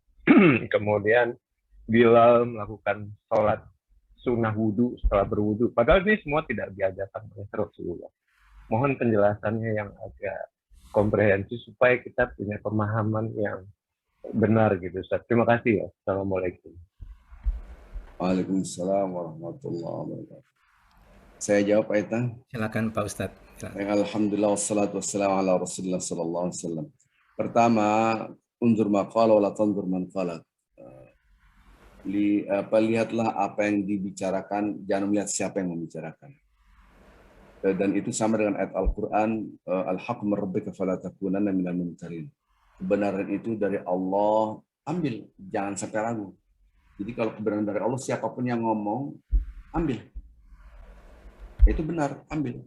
Kemudian Bilal melakukan sholat sunnah wudhu setelah berwudhu. Padahal ini semua tidak diajarkan oleh Rasulullah. Mohon penjelasannya yang agak komprehensif supaya kita punya pemahaman yang benar gitu Ustaz. Terima kasih ya. Assalamualaikum. Waalaikumsalam warahmatullahi wabarakatuh. Saya jawab Pak Itang. Silakan Pak Ustadz. Alhamdulillah wassalatu wassalamu ala Rasulillah sallallahu alaihi wasallam. Pertama, unzur ma qala wa la tanzur man qala. Lihatlah apa yang dibicarakan, jangan melihat siapa yang membicarakan. Dan itu sama dengan ayat Al-Qur'an, al-haqqu min rabbika fala takunanna minal mumtarin. Kebenaran itu dari Allah, ambil, jangan sampai ragu. Jadi kalau kebenaran dari Allah, siapapun yang ngomong, ambil. Itu benar, ambil.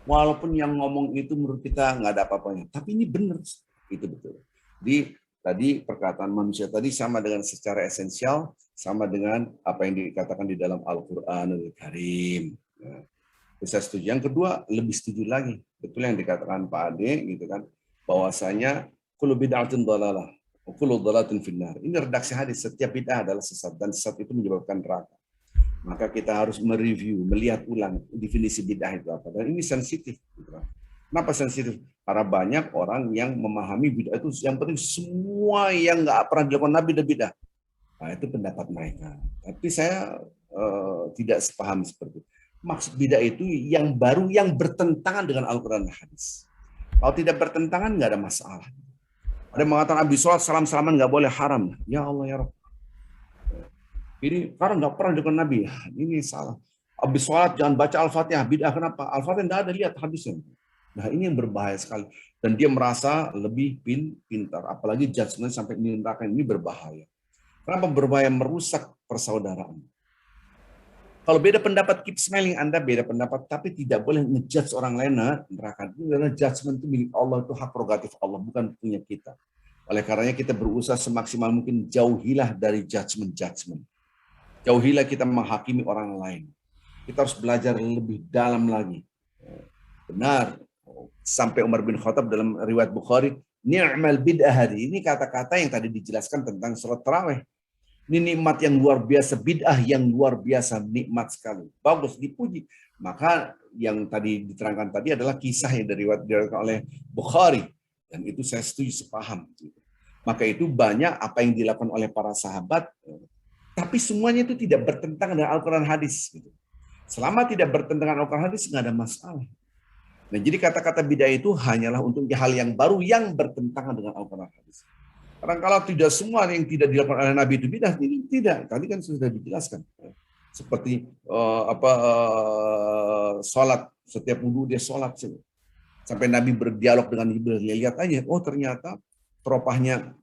Walaupun yang ngomong itu menurut kita nggak ada apa-apanya. Tapi ini benar. Itu betul. Jadi tadi perkataan manusia tadi sama dengan secara esensial, sama dengan apa yang dikatakan di dalam Al-Qur'anul Karim. Ya. Saya setuju. Yang kedua, lebih setuju lagi. Betul yang dikatakan Pak Ade, gitu kan, bahwasanya kullu bid'atin dhalalah, wa kullu dhalalatin finnar. Ini redaksi hadis, setiap bid'ah adalah sesat dan sesat itu menyebabkan neraka. Maka kita harus mereview, melihat ulang definisi bid'ah itu apa. Dan ini sensitif. Gitu kan. Kenapa sensitif? Karena banyak orang yang memahami bid'ah itu yang penting semua yang nggak pernah dilakukan Nabi dan bid'ah. Nah, itu pendapat mereka. Tapi saya tidak sepaham seperti itu. Maksud bid'ah itu yang baru yang bertentangan dengan Al-Quran dan hadis. Kalau tidak bertentangan nggak ada masalah. Ada yang mengatakan habis sholat salam-salaman nggak boleh, haram. Ya Allah ya Rabb. Ini karena nggak pernah dengan Nabi. Ini salah. Habis sholat jangan baca Al-Fatihah. Bid'ah kenapa? Al-Fatihah nggak ada, lihat hadisnya. Nah ini yang berbahaya sekali. Dan dia merasa lebih pintar. Apalagi judgement sampai di neraka ini berbahaya. Kenapa berbahaya? Merusak persaudaraan. Kalau beda pendapat, keep smiling, Anda beda pendapat, tapi tidak boleh ngejudge orang lain neraka. Karena judgment itu milik Allah, itu hak prerogatif Allah, bukan punya kita. Oleh karenanya kita berusaha semaksimal mungkin jauhilah dari judgment. Jauhilah kita menghakimi orang lain. Kita harus belajar lebih dalam lagi. Benar, sampai Umar bin Khattab dalam riwayat Bukhari, ni'mal bid'ah hadi. Ini kata-kata yang tadi dijelaskan tentang sholat tarawih. Ini nikmat yang luar biasa, bid'ah yang luar biasa, nikmat sekali. Bagus, dipuji. Maka yang tadi diterangkan tadi adalah kisah yang diriwayatkan oleh Bukhari. Dan itu saya setuju, sepaham. Maka itu banyak apa yang dilakukan oleh para sahabat, tapi semuanya itu tidak bertentangan dengan Al-Quran hadis. Selama tidak bertentangan dengan Al-Quran hadis, nggak ada masalah. Nah, jadi kata-kata bid'ah itu hanyalah untuk hal yang baru yang bertentangan dengan Al-Quran hadis. Karena kalau tidak semua yang tidak dilakukan oleh Nabi itu bidah, ini tidak. Tadi kan sudah dijelaskan. Seperti sholat, setiap wudu dia sholat. Sampai Nabi berdialog dengan Jibril. Lihat aja, oh ternyata teropahnya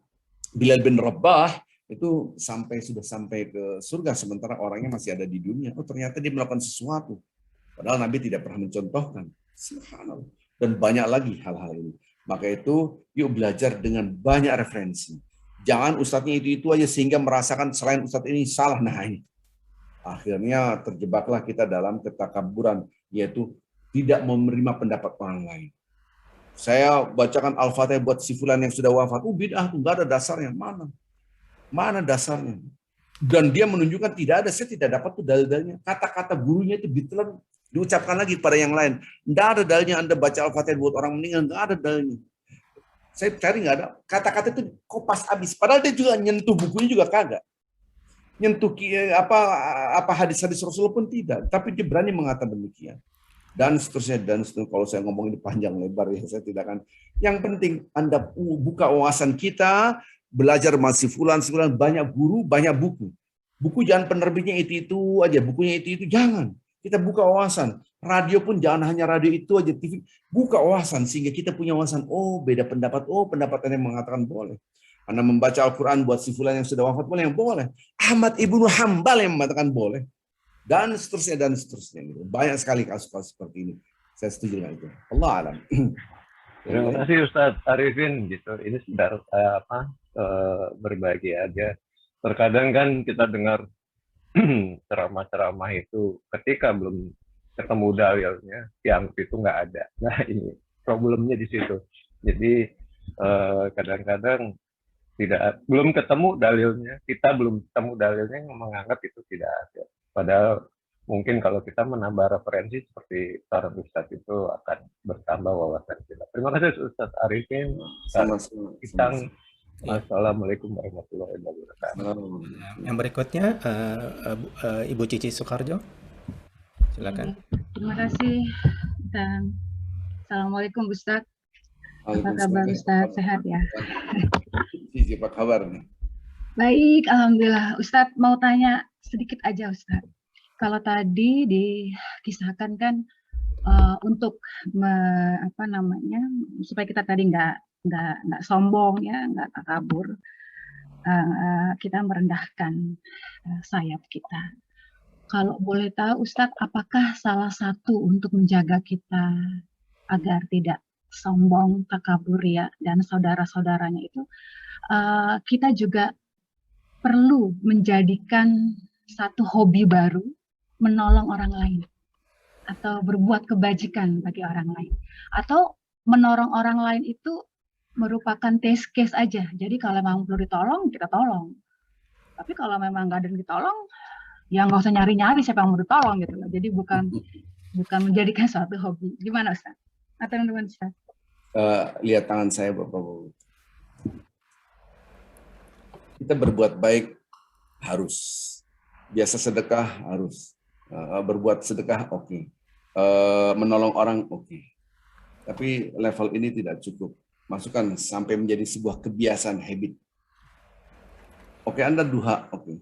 Bilal bin Rabah itu sudah sampai ke surga, sementara orangnya masih ada di dunia. Oh ternyata dia melakukan sesuatu. Padahal Nabi tidak pernah mencontohkan. Subhanallah. Dan banyak lagi hal-hal ini. Maka itu yuk belajar dengan banyak referensi. Jangan ustadznya itu aja sehingga merasakan selain ustadz ini salah. Nah ini. Akhirnya terjebaklah kita dalam ketakaburan, yaitu tidak menerima pendapat orang lain. Saya bacakan Al-Fatihah buat si fulan yang sudah wafat. Bid'ah tuh nggak ada dasarnya. Mana dasarnya? Dan dia menunjukkan tidak ada, saya tidak dapat tuh dalil-dalilnya. Kata-kata gurunya itu ditelan, diucapkan lagi pada yang lain. Tidak ada dalilnya Anda baca Al-Fatihah buat orang meninggal, tidak ada dalilnya. Saya cari nggak ada. Kata-kata itu kopas habis. Padahal dia juga nyentuh bukunya juga kagak. Nyentuh apa hadis-hadis Rasul pun tidak. Tapi dia berani mengatakan demikian. Dan seterusnya. Kalau saya ngomong ini panjang lebar ya, saya tidak akan. Yang penting Anda buka wawasan kita, belajar masih fulan, banyak guru, banyak buku. Buku jangan penerbitnya itu aja, bukunya itu jangan. Kita buka wawasan. Radio pun jangan hanya radio itu aja, TV. Buka wawasan sehingga kita punya wawasan. Oh, beda pendapat. Oh, pendapat yang mengatakan boleh. Anda membaca Al-Quran buat si fulan yang sudah wafat boleh, yang boleh. Ahmad Ibnu Hambal yang mengatakan boleh. Dan seterusnya. Banyak sekali kasus-kasus seperti ini. Saya setuju dengan itu. Allah alam. Terima kasih Ustadz Arifin. Gitu. Ini sudah berbagi aja. Terkadang kan kita dengar ceramah-ceramah itu ketika belum ketemu dalilnya, yang itu nggak ada. Nah ini problemnya di situ. Jadi kadang-kadang belum ketemu dalilnya, kita belum ketemu dalilnya yang menganggap itu tidak ada. Padahal mungkin kalau kita menambah referensi seperti saran Ustadz itu akan bertambah wawasan kita. Terima kasih Ustadz Arifin. Sama-sama. Assalamualaikum warahmatullahi wabarakatuh. Yang berikutnya Ibu Cici Soekarjo, silakan. Terima kasih dan assalamualaikum Ustadz. Apa kabar Ustadz? Sehat ya? Cici, apa kabar nih? Baik, alhamdulillah. Ustadz mau tanya sedikit aja Ustadz. Kalau tadi dikisahkan kan untuk supaya kita tadi nggak sombong ya, nggak takabur, kita merendahkan sayap kita. Kalau boleh tahu Ustadz, apakah salah satu untuk menjaga kita agar tidak sombong, takabur ya, dan saudara-saudaranya itu kita juga perlu menjadikan satu hobi baru, menolong orang lain atau berbuat kebajikan bagi orang lain, atau menolong orang lain itu merupakan test case aja. Jadi kalau memang perlu ditolong, kita tolong. Tapi kalau memang nggak ada yang ditolong, ya nggak usah nyari-nyari siapa yang mau ditolong gitu loh. Jadi bukan menjadikan suatu hobi. Gimana Ustaz? Atau teman-teman Ustaz? Lihat tangan saya Bapak-Bapak. Kita berbuat baik harus. Biasa sedekah harus. Berbuat sedekah oke. Menolong orang oke. Tapi level ini tidak cukup. Masukkan sampai menjadi sebuah kebiasaan habit. Oke, Anda duha, oke.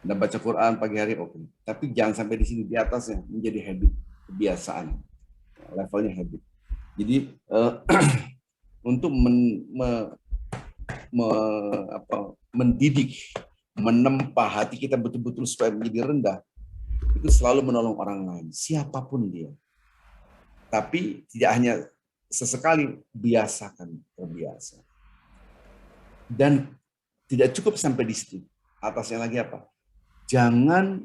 Anda baca Quran pagi hari, oke. Tapi jangan sampai di sini, di atasnya menjadi habit, kebiasaan. Levelnya habit. Jadi untuk mendidik, menempa hati kita betul-betul supaya menjadi rendah, itu selalu menolong orang lain, siapapun dia. Tapi tidak hanya sesekali, biasakan, terbiasa. Dan tidak cukup sampai di situ. Atasnya lagi apa? Jangan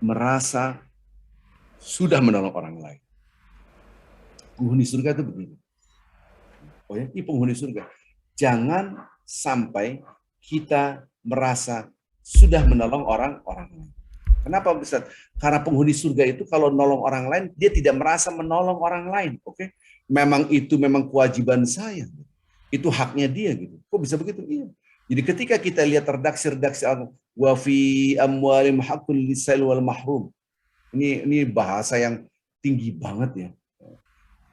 merasa sudah menolong orang lain. Penghuni surga itu begini. Oh ya, ini penghuni surga. Jangan sampai kita merasa sudah menolong orang lain. Kenapa Ustaz? Karena penghuni surga itu kalau menolong orang lain, dia tidak merasa menolong orang lain. Oke? Memang itu memang kewajiban saya. Itu haknya dia gitu. Kok bisa begitu? Iya. Jadi ketika kita lihat redaksi wa fi amwalim haqqul lisa'il wal mahrum. Ini bahasa yang tinggi banget ya.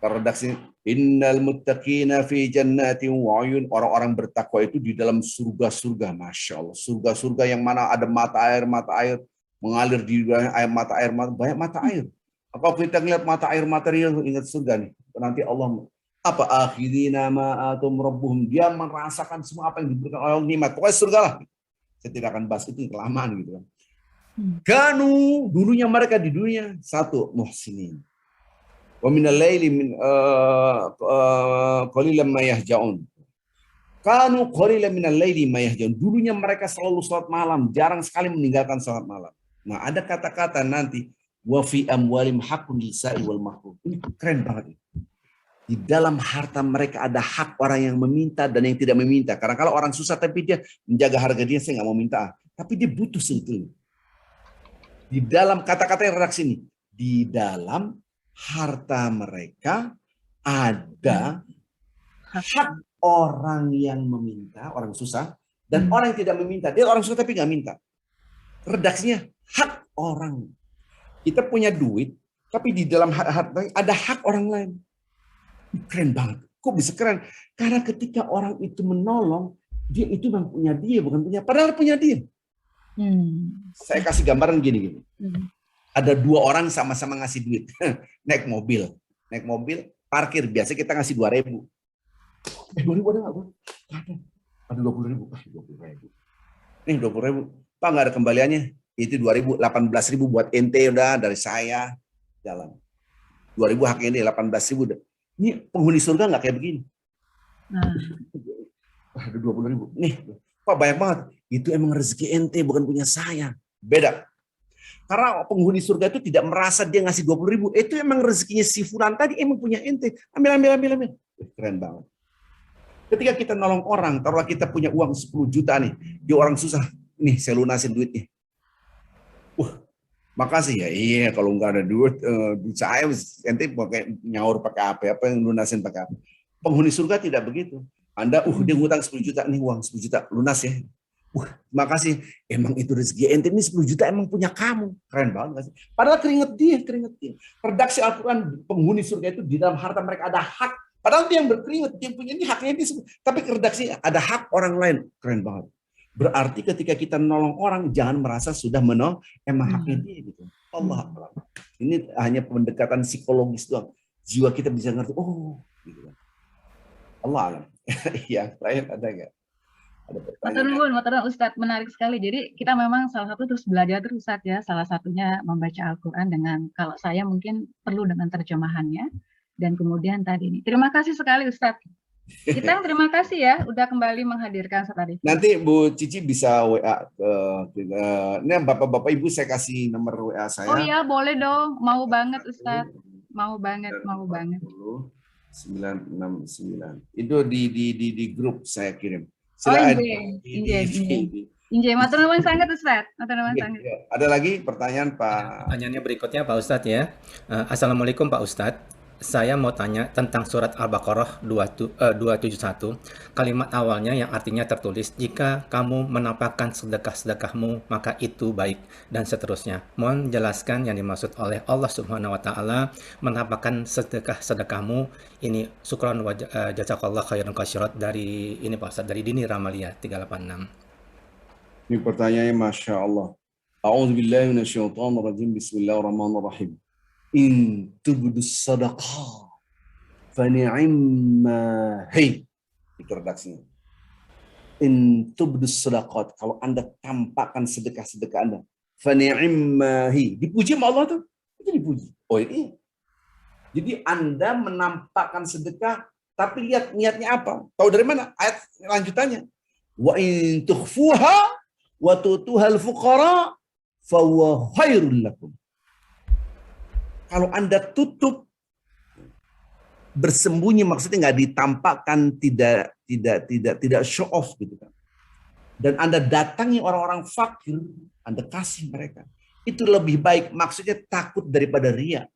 Redaksi innal muttaqina fi jannatin wa uyun, orang-orang bertakwa itu di dalam surga-surga, Masya Allah. Surga-surga yang mana ada mata air mengalir di air banyak mata air. Kalau kita ngeliat mata air material, ingat surga nih. Nanti Allah apa akhirina ma'atum rabbuhum, dia merasakan semua apa yang diberikan oleh Allah nikmat. Pokoknya surga lah. Saya tidak akan bahas itu kelamaan gitu kan. Kanu, dulunya mereka di dunia satu muhsinin. Wa minal laili min qalilan ma yahjaun. Kanu qalilan minal laili ma yahjaun. Dulunya mereka selalu salat malam, jarang sekali meninggalkan salat malam. Nah, ada kata-kata nanti wa fi amwalim haqqun lisa'i wal mahrum. Ini keren banget. Di dalam harta mereka ada hak orang yang meminta dan yang tidak meminta. Karena kalau orang susah tapi dia menjaga harga dia, saya nggak mau minta. Tapi dia butuh sebetulnya. Di dalam kata-kata yang redaksi ini, di dalam harta mereka ada hak orang yang meminta, orang susah, dan orang yang tidak meminta. Dia orang susah tapi nggak minta. Redaksinya hak orang. Kita punya duit, tapi di dalam harta ada hak orang lain. Keren banget. Kok bisa keren? Karena ketika orang itu menolong, dia itu memang punya dia, bukan punya. Padahal punya dia. Saya kasih gambaran gini. Ada dua orang sama-sama ngasih duit. Naik mobil, parkir. Biasa kita ngasih 2.000. 2.000 ada nggak? Ada 20.000. 20.000. Nih 20.000. Pak nggak ada kembaliannya. Itu 2.000, 18.000 buat ente udah dari saya. Jalan. 2.000 hak ente, 18.000 udah. Ini penghuni surga nggak kayak begini. Ada 20.000. Nih, Pak banyak banget. Itu emang rezeki ente, bukan punya saya. Beda. Karena penghuni surga itu tidak merasa dia ngasih 20.000. Itu emang rezekinya si fulan tadi, emang punya ente. Ambil. Keren banget. Ketika kita nolong orang, taruhlah kita punya uang 10 juta nih. Dia orang susah. Nih, saya lunasin duitnya. Makasih ya. Iya, kalau nggak ada duit saya ente pakai nyaur pakai apa yang lunasin pakai apa. Penghuni surga tidak begitu. Anda dia ngutang 10 juta nih, uang 10 juta lunas ya. Makasih. Emang itu rezeki ente, ini 10 juta emang punya kamu. Keren banget nggak sih? Padahal keringet dia. Redaksi Al-Quran, penghuni surga itu di dalam harta mereka ada hak. Padahal dia yang berkeringet, dia punya ini haknya dia. Tapi redaksi ada hak orang lain. Keren banget. Berarti ketika kita menolong orang, jangan merasa sudah menolong, emang haknya dia gitu. Allah. Ini hanya pendekatan psikologis doang. Jiwa kita bisa ngerti, oh gitu. Allah alam. Yang lain ada nggak? Ada pertanyaan? Matur Ustadz, menarik sekali. Jadi kita memang salah satu terus belajar terus Ustadz ya. Salah satunya membaca Al-Quran dengan, kalau saya mungkin perlu dengan terjemahannya. Dan kemudian tadi ini. Terima kasih sekali Ustadz. Kita terima kasih ya, udah kembali menghadirkan Ustaz Arifin. Nanti Bu Cici bisa WA ini Bapak-bapak Ibu saya kasih nomor WA saya. Oh iya, boleh dong. Mau banget Ustaz. Mau banget. 969. Itu di grup saya kirim. Oh, Silakan. Inje, matur nuwun sanget Ustaz. Matur nuwun sanget. Ada lagi pertanyaan Pak? Pertanyaannya berikutnya Pak Ustadz ya. Assalamualaikum Pak Ustadz. Saya mau tanya tentang surat Al-Baqarah 271. Kalimat awalnya yang artinya tertulis, jika kamu menampakkan sedekah-sedekahmu, maka itu baik, dan seterusnya. Mohon jelaskan yang dimaksud oleh Allah Subhanahu wa Ta'ala, menampakkan sedekah-sedekahmu. Ini syukran wa jazakallah khairan katsiran dari ini Pak Ustadz, dari Dini Ramalia 386. Ini pertanyaannya Masya Allah. A'udzubillahi minasyaitonirrajim. Bismillahirrahmanirrahim. In tubdus sadaqah fa ni'ammahi. Itu redaksinya. In tubdus sadaqat, kalau Anda tampakkan sedekah-sedekah Anda, fa ni'ammahi. Dipuji sama Allah tuh. Itu dipuji. Oh ini. Jadi Anda menampakkan sedekah, tapi lihat niatnya apa? Tahu dari mana? Ayat lanjutannya. Wa in tukhfuha wa tutuhal fuqara fa huwa khairul lakum. Kalau Anda tutup, bersembunyi, maksudnya nggak ditampakkan, tidak show off gitu kan. Dan Anda datangi orang-orang fakir, Anda kasih mereka. Itu lebih baik, maksudnya takut daripada riya.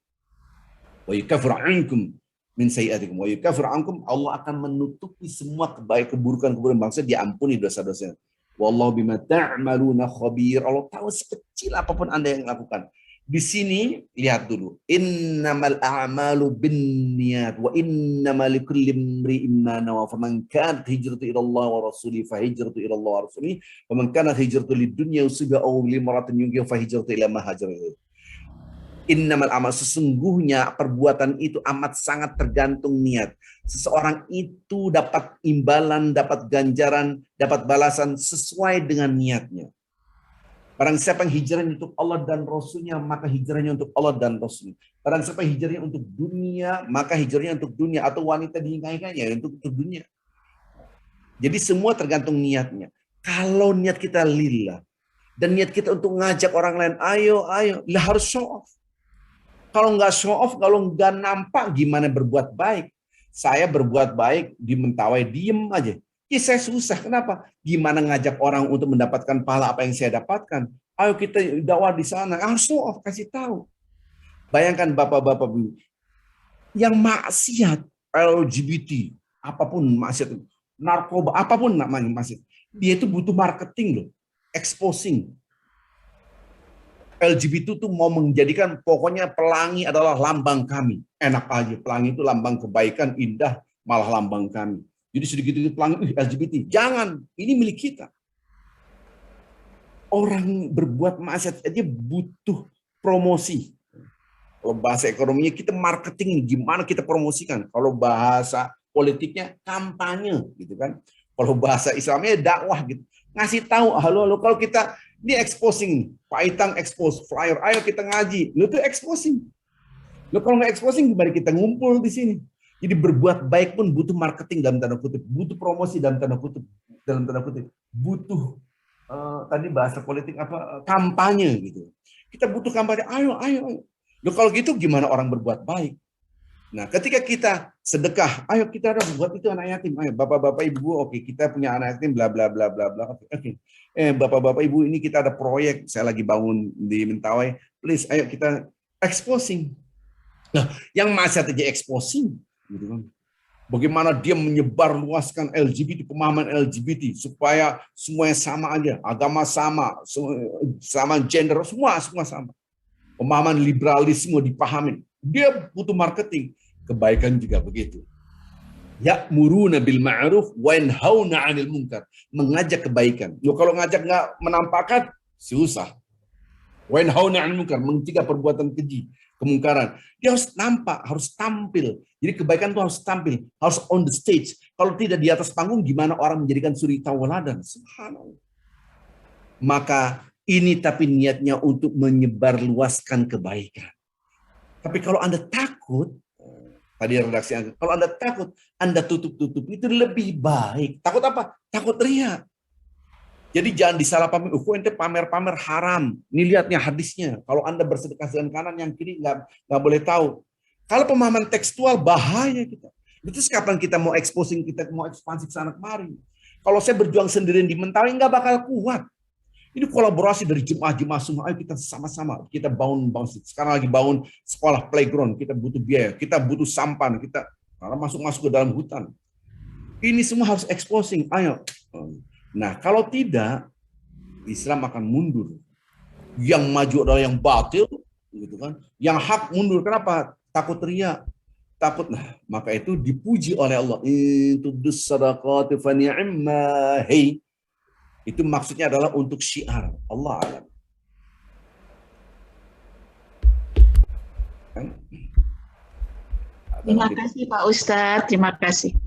Wa yukaffir ankum min sayyi'atikum wa yukaffir ankum, Allah akan menutupi semua keburukan maksudnya diampuni dosa-dosanya. Wallahu bima ta'maluna khabir. Allah tahu sekecil apapun Anda yang lakukan. Di sini lihat dulu, innamal a'malu binniyat wa innamal likulli imri'in ma nawa, faman kanat hijratu ila Allah wa rasulih fa hijratu ila Allah wa rasulih, wa man kanat hijratu lidunya usiba aw limratin yunkihu fa hijratu ila ma hajara ilaihi. Innamal amal, sesungguhnya perbuatan itu amat sangat tergantung niat. Seseorang itu dapat imbalan, dapat ganjaran, dapat balasan sesuai dengan niatnya. Barang siapa yang hijrahnya untuk Allah dan Rasulnya, maka hijrahnya untuk Allah dan Rasulnya. Barang siapa yang hijrahnya untuk dunia, maka hijrahnya untuk dunia. Atau wanita dinikahikannya untuk dunia. Jadi semua tergantung niatnya. Kalau niat kita lillah, dan niat kita untuk ngajak orang lain, ayo, lah harus show off. Kalau nggak show off, kalau nggak nampak, gimana berbuat baik? Saya berbuat baik di Mentawai, diem aja. Ya saya susah, kenapa? Gimana ngajak orang untuk mendapatkan pahala apa yang saya dapatkan? Ayo kita dakwah di sana, harus show off, kasih tahu. Bayangkan bapak-bapak yang maksiat, LGBT, apapun maksiat, narkoba, apapun namanya maksiat, dia itu butuh marketing loh, exposing. LGBT itu mau menjadikan pokoknya pelangi adalah lambang kami. Enak aja, pelangi itu lambang kebaikan, indah, malah lambang kami. Jadi sedikit-sedikit pelangi LGBT. Jangan, ini milik kita. Orang berbuat maksiat aja butuh promosi. Kalau bahasa ekonominya kita marketing, gimana kita promosikan. Kalau bahasa politiknya kampanye gitu kan. Kalau bahasa Islamnya dakwah gitu. Ngasih tahu, halo, kalau kita ini exposing, Pak Itang expose flyer, ayo kita ngaji. Lu tuh exposing. Lu kalau nggak exposing, gimana kita ngumpul di sini? Jadi berbuat baik pun butuh marketing dalam tanda kutip, butuh promosi dalam tanda kutip, butuh tadi bahasa politik apa, kampanye gitu. Kita butuh kampanye, ayo. Loh kalau gitu gimana orang berbuat baik? Nah, ketika kita sedekah, ayo kita ada buat itu anak yatim, ayo bapak-bapak ibu, oke kita punya anak yatim, bla bla bla bla bla, oke. Bapak-bapak ibu ini kita ada proyek, saya lagi bangun di Mentawai, please, ayo kita exposing. Nah, yang maksiat aja exposing. Gitu kan. Bagaimana dia menyebarluaskan LGBT, pemahaman LGBT supaya semuanya sama aja, agama sama, sama gender, semua sama. Pemahaman liberalisme dipahamin. Dia butuh marketing. Kebaikan juga begitu. Ya'muruna bil ma'ruf wa yanhauna 'anil munkar. Mengajak kebaikan. Loh, kalau ngajak nggak menampakkan susah. Wa yanhauna 'anil munkar, mencegah perbuatan keji, kemungkaran. Dia harus nampak, harus tampil. Jadi kebaikan itu harus tampil, harus on the stage. Kalau tidak di atas panggung, gimana orang menjadikan suri tauladan? Subhanallah. Maka ini tapi niatnya untuk menyebarluaskan kebaikan. Tapi kalau Anda takut, Tadi redaksi Anda. Kalau Anda takut, Anda tutup-tutup. Itu lebih baik. Takut apa? Takut riya. Jadi jangan disalahpahami. Ente pamer-pamer haram. Ini lihatnya hadisnya. Kalau Anda bersedekah dengan kanan, yang kiri nggak boleh tahu. Kalau pemahaman tekstual, bahaya kita. Terus kapan kita mau exposing, kita mau ekspansi ke sana kemari? Kalau saya berjuang sendirian di Mentawai, nggak bakal kuat. Ini kolaborasi dari jemaah-jemaah semua. Ayo kita sama-sama. Kita bangun. Sekarang lagi bangun sekolah playground. Kita butuh biaya. Kita butuh sampan. Kita karena masuk ke dalam hutan. Ini semua harus exposing. Ayo. Nah, kalau tidak, Islam akan mundur. Yang maju adalah yang batil, gitu kan? Yang hak mundur. Kenapa? Takut riya. Takut. Nah, maka itu dipuji oleh Allah. Intudus sadaqati fa ni'ma hi. Itu maksudnya adalah untuk syiar. Allah alam. Terima kasih Pak Ustadz, terima kasih.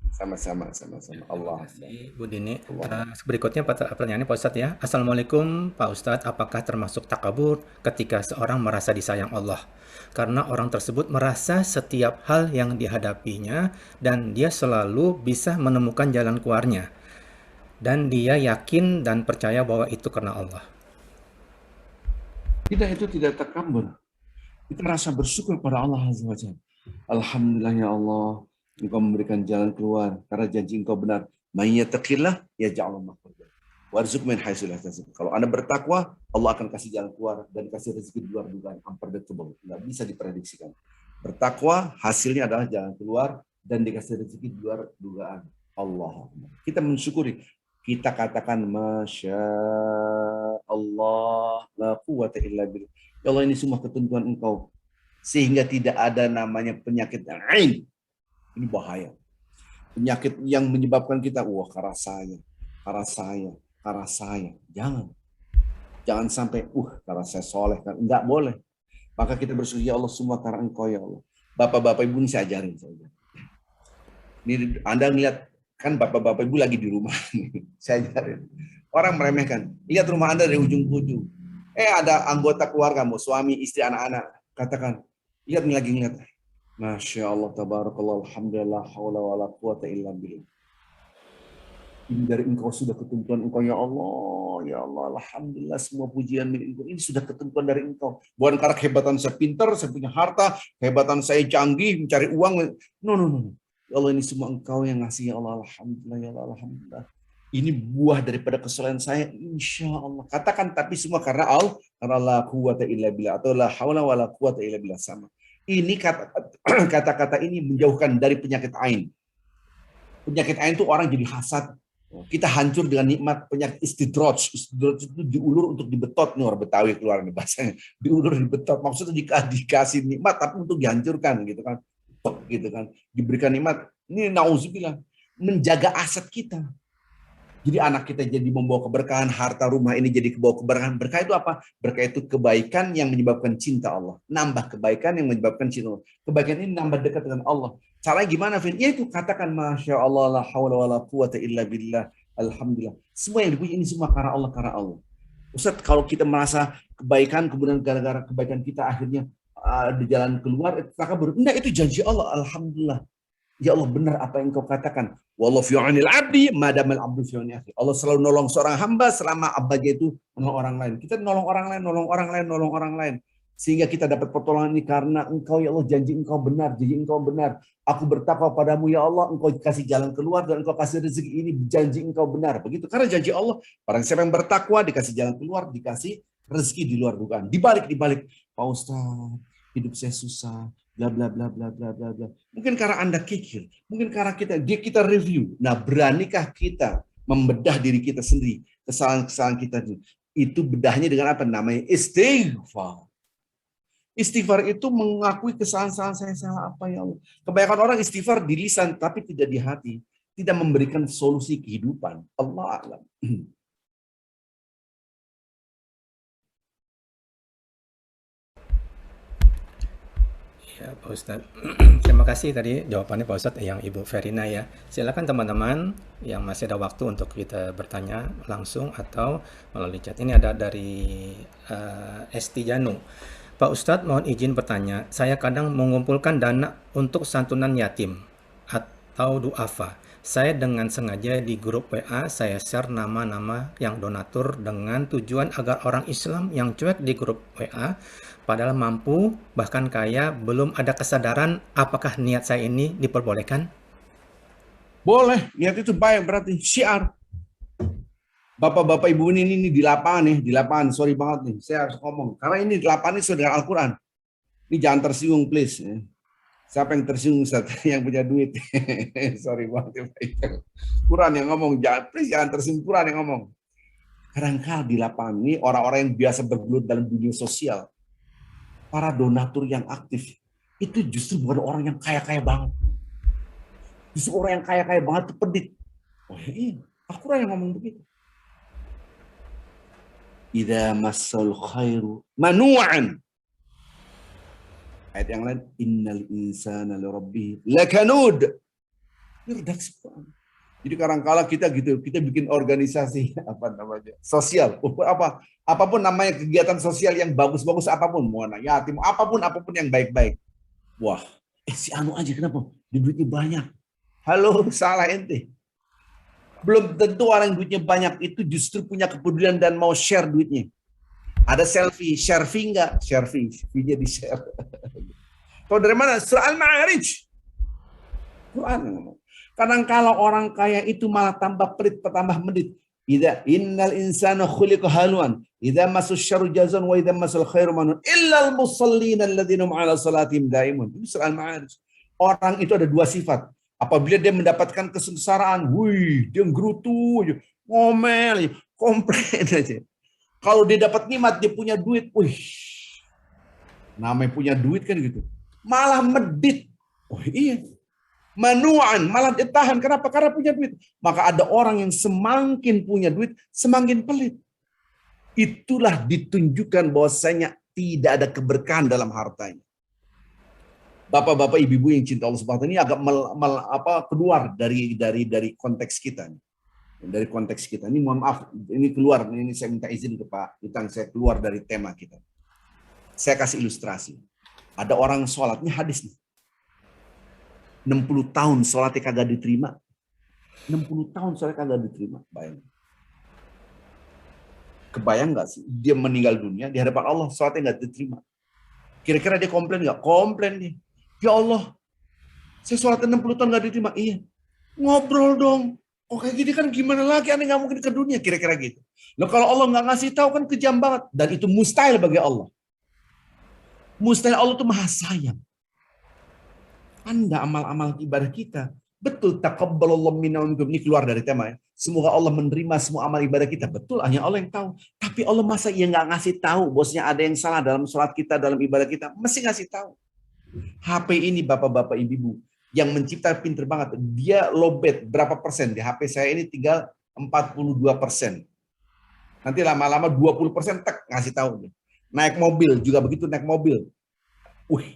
Sama-sama. Allah. Terima kasih Bu Dini. Berikutnya pertanyaannya Pak Ustadz ya. Assalamualaikum Pak Ustadz, apakah termasuk takabur ketika seorang merasa disayang Allah? Karena orang tersebut merasa setiap hal yang dihadapinya dan dia selalu bisa menemukan jalan keluarnya. Dan dia yakin dan percaya bahwa itu karena Allah. Itu tidak takabur. Kita rasa bersyukur pada Allah Azza wa Jalla. Alhamdulillah ya Allah, Engkau memberikan jalan keluar karena janji Engkau benar. May yattaqillah yaj'al makhraja warzuq min haitsu la yahtasib. Kalau Anda bertakwa, Allah akan kasih jalan keluar dan kasih rezeki di luar dugaan. Unpredictable, nggak bisa diprediksikan. Bertakwa hasilnya adalah jalan keluar dan dikasih rezeki di luar dugaan. Allah. Kita mensyukuri. Kita katakan Masya Allah la quwwata illa billah. Ya Allah, ini semua ketentuan Engkau. Sehingga tidak ada namanya penyakit ain. Ini bahaya. Penyakit yang menyebabkan kita, karena saya. Jangan sampai, karena saya soleh. Enggak boleh. Maka kita bersyukur, ya Allah, semua karena Engkau, ya Allah. Bapak-bapak ibu ini saya ajarin saja. Ini Anda lihat, kan bapak-bapak ibu lagi di rumah. Saya ajarin. Orang meremehkan. Lihat rumah Anda dari ujung ke ujung. Ada anggota keluarga, mau suami, istri, anak-anak. Katakan, lihat nih lagi ngeliat. Masya Allah, tabarakallah, alhamdulillah, hawla wa la quwata illa billah. Ini dari Engkau sudah ketentuan Engkau, ya Allah, alhamdulillah, semua pujian milik Engkau. Ini sudah ketentuan dari Engkau. Bukan karena kehebatan saya pintar, saya punya harta, kehebatan saya canggih, mencari uang. No. Ya Allah, ini semua Engkau yang ngasih, ya Allah, alhamdulillah, ya Allah, alhamdulillah. Ini buah daripada kesalahan saya, insya Allah. Katakan, tapi semua karena Allah, karena la quwata illa billah, atau la hawla wa la quwata illa billah, sama. Ini kata-kata ini menjauhkan dari penyakit ain. Penyakit ain itu orang jadi hasad. Kita hancur dengan nikmat. Penyakit istidraj. Istidraj itu diulur untuk dibetot. Nih orang Betawi keluar nih bahasanya. Diulur dibetot. Maksudnya dikasih nikmat tapi untuk dihancurkan gitu kan. Gitu kan. Diberikan nikmat. Ini nauzubillah. Menjaga aset kita. Jadi anak kita jadi membawa keberkahan, harta rumah ini jadi membawa keberkahan. Berkah itu apa? Berkah itu kebaikan yang menyebabkan cinta Allah. Nambah kebaikan yang menyebabkan cinta Allah. Kebaikan ini nambah dekat dengan Allah. Caranya gimana, Vin? Ya itu katakan Masya Allah, la hawla wa la quwata illa billah, alhamdulillah. Semua yang dipuji ini semua karena Allah. Ustaz, kalau kita merasa kebaikan, kemudian gara-gara kebaikan kita akhirnya di jalan keluar, enggak, itu janji Allah, alhamdulillah. Ya Allah, benar apa yang Engkau katakan. Wallahu fi 'aunil 'abdi madamal 'abdu fi 'auni akhi. Allah selalu nolong seorang hamba selama hambanya itu menolong orang lain. Kita nolong orang lain. Sehingga kita dapat pertolongan ini karena Engkau, ya Allah, janji Engkau benar. Aku bertakwa padamu, ya Allah, Engkau kasih jalan keluar dan Engkau kasih rezeki ini, janji Engkau benar. Begitu, karena janji Allah, barang siapa yang bertakwa dikasih jalan keluar, dikasih rezeki di luar dugaan. Dibalik. Pak Ustaz, hidup saya susah. Bla bla bla bla bla bla bla. Mungkin karena Anda kikir, mungkin karena kita review. Nah, beranikah kita membedah diri kita sendiri, kesalahan-kesalahan kita itu bedahnya dengan apa? Namanya istighfar. Istighfar itu mengakui kesalahan-kesalahan saya salah apa, ya Allah. Kebanyakan orang istighfar di lisan tapi tidak di hati, tidak memberikan solusi kehidupan. Allah a'lam. Ya, Pak Ustadz. Terima kasih tadi jawabannya Pak Ustadz yang Ibu Verina ya. Silakan teman-teman yang masih ada waktu untuk kita bertanya langsung atau melalui chat. Ini ada dari Esti Janu. Pak Ustadz, mohon izin bertanya. Saya kadang mengumpulkan dana untuk santunan yatim atau duafa. Saya dengan sengaja di grup WA saya share nama-nama yang donatur dengan tujuan agar orang Islam yang cuek di grup WA padahal mampu bahkan kaya belum ada kesadaran apakah niat saya ini diperbolehkan? Boleh, niat itu baik berarti syiar. Bapak-bapak ibu ini di lapangan, sorry banget nih, saya harus ngomong. Karena ini di lapangan ini sudah Al-Quran. Ini jangan tersinggung please. Siapa yang tersinggung Ustaz? Yang punya duit. Sorry banget. Quran yang ngomong, jangan tersinggung, Quran yang ngomong. Kadang-kadang di lapangan ini orang-orang yang biasa bergelut dalam dunia sosial, para donatur yang aktif, itu justru bukan orang yang kaya-kaya banget. Justru orang yang kaya-kaya banget itu pedit. Oh iya, Al-Quran yang ngomong begitu. Idza massal khairu manu'an. Ayat yang lain, innal insana li rabbih lakanud. Ini redaksi Quran. Jadi kadang-kala kita bikin organisasi sosial, apapun namanya kegiatan sosial yang bagus-bagus apapun, mau anak yatim, apapun yang baik-baik. Wah, si anu aja kenapa? Duitnya banyak. Halo, salah ente. Belum tentu orang yang duitnya banyak itu justru punya kepedulian dan mau share duitnya. Ada selfie, share fee enggak? Share fee-nya di-share. Tahu dari mana? Surah Al-Ma'arij. Quran. Kadang-kala orang kaya itu malah tambah pelit, tambah medit. Idza innal insana khuliqa haluan, idza masus syarru jazan wa idza masul khairu manun illal musallin alladzina hum 'ala salatihim daimun. Ini Surah Al-Ma'arij. Orang itu ada dua sifat. Apabila dia mendapatkan kesengsaraan, dia gerutu, ngomel, komplain aja. Kalau dia dapat nikmat, dia punya duit, namanya punya duit kan gitu. Malah medit. Oh iya. Manu'an, malah ditahan. Kenapa? Karena punya duit. Maka ada orang yang semakin punya duit, semakin pelit. Itulah ditunjukkan bahwasanya tidak ada keberkahan dalam hartanya. Bapak-bapak, ibu-ibu yang cinta Allah Subhanahu wa taala ini agak keluar dari konteks kita. Dari konteks kita. Ini mohon maaf, ini keluar, ini saya minta izin ke Pak Itang, saya keluar dari tema kita. Saya kasih ilustrasi. Ada orang sholatnya hadis nih. 60 tahun sholatnya kagak diterima. 60 tahun sholatnya kagak diterima. Kebayang nggak sih? Dia meninggal dunia di hadapan Allah, sholatnya nggak diterima. Kira-kira dia komplain nggak? Komplain dia. Ya Allah, saya sholatnya 60 tahun nggak diterima. Iya. Ngobrol dong. Oh kayak gini kan gimana lagi? Aneh nggak mungkin ke dunia. Kira-kira gitu. Loh kalau Allah nggak ngasih tahu kan kejam banget. Dan itu mustahil bagi Allah. Mustahil, Allah itu maha sayang. Anda amal-amal ibadah kita. Betul, taqabbalallahu minna wa minkum. Ini keluar dari tema ya. Semoga Allah menerima semua amal ibadah kita. Betul, hanya Allah yang tahu. Tapi Allah masa ia nggak ngasih tahu bosnya ada yang salah dalam sholat kita, dalam ibadah kita. Mesti ngasih tahu. HP ini bapak-bapak ibu-ibu yang mencipta pinter banget. Dia lowbat berapa persen? Di HP saya ini tinggal 42%. Nanti lama-lama 20% tek ngasih tahu. Naik mobil juga begitu, naik mobil.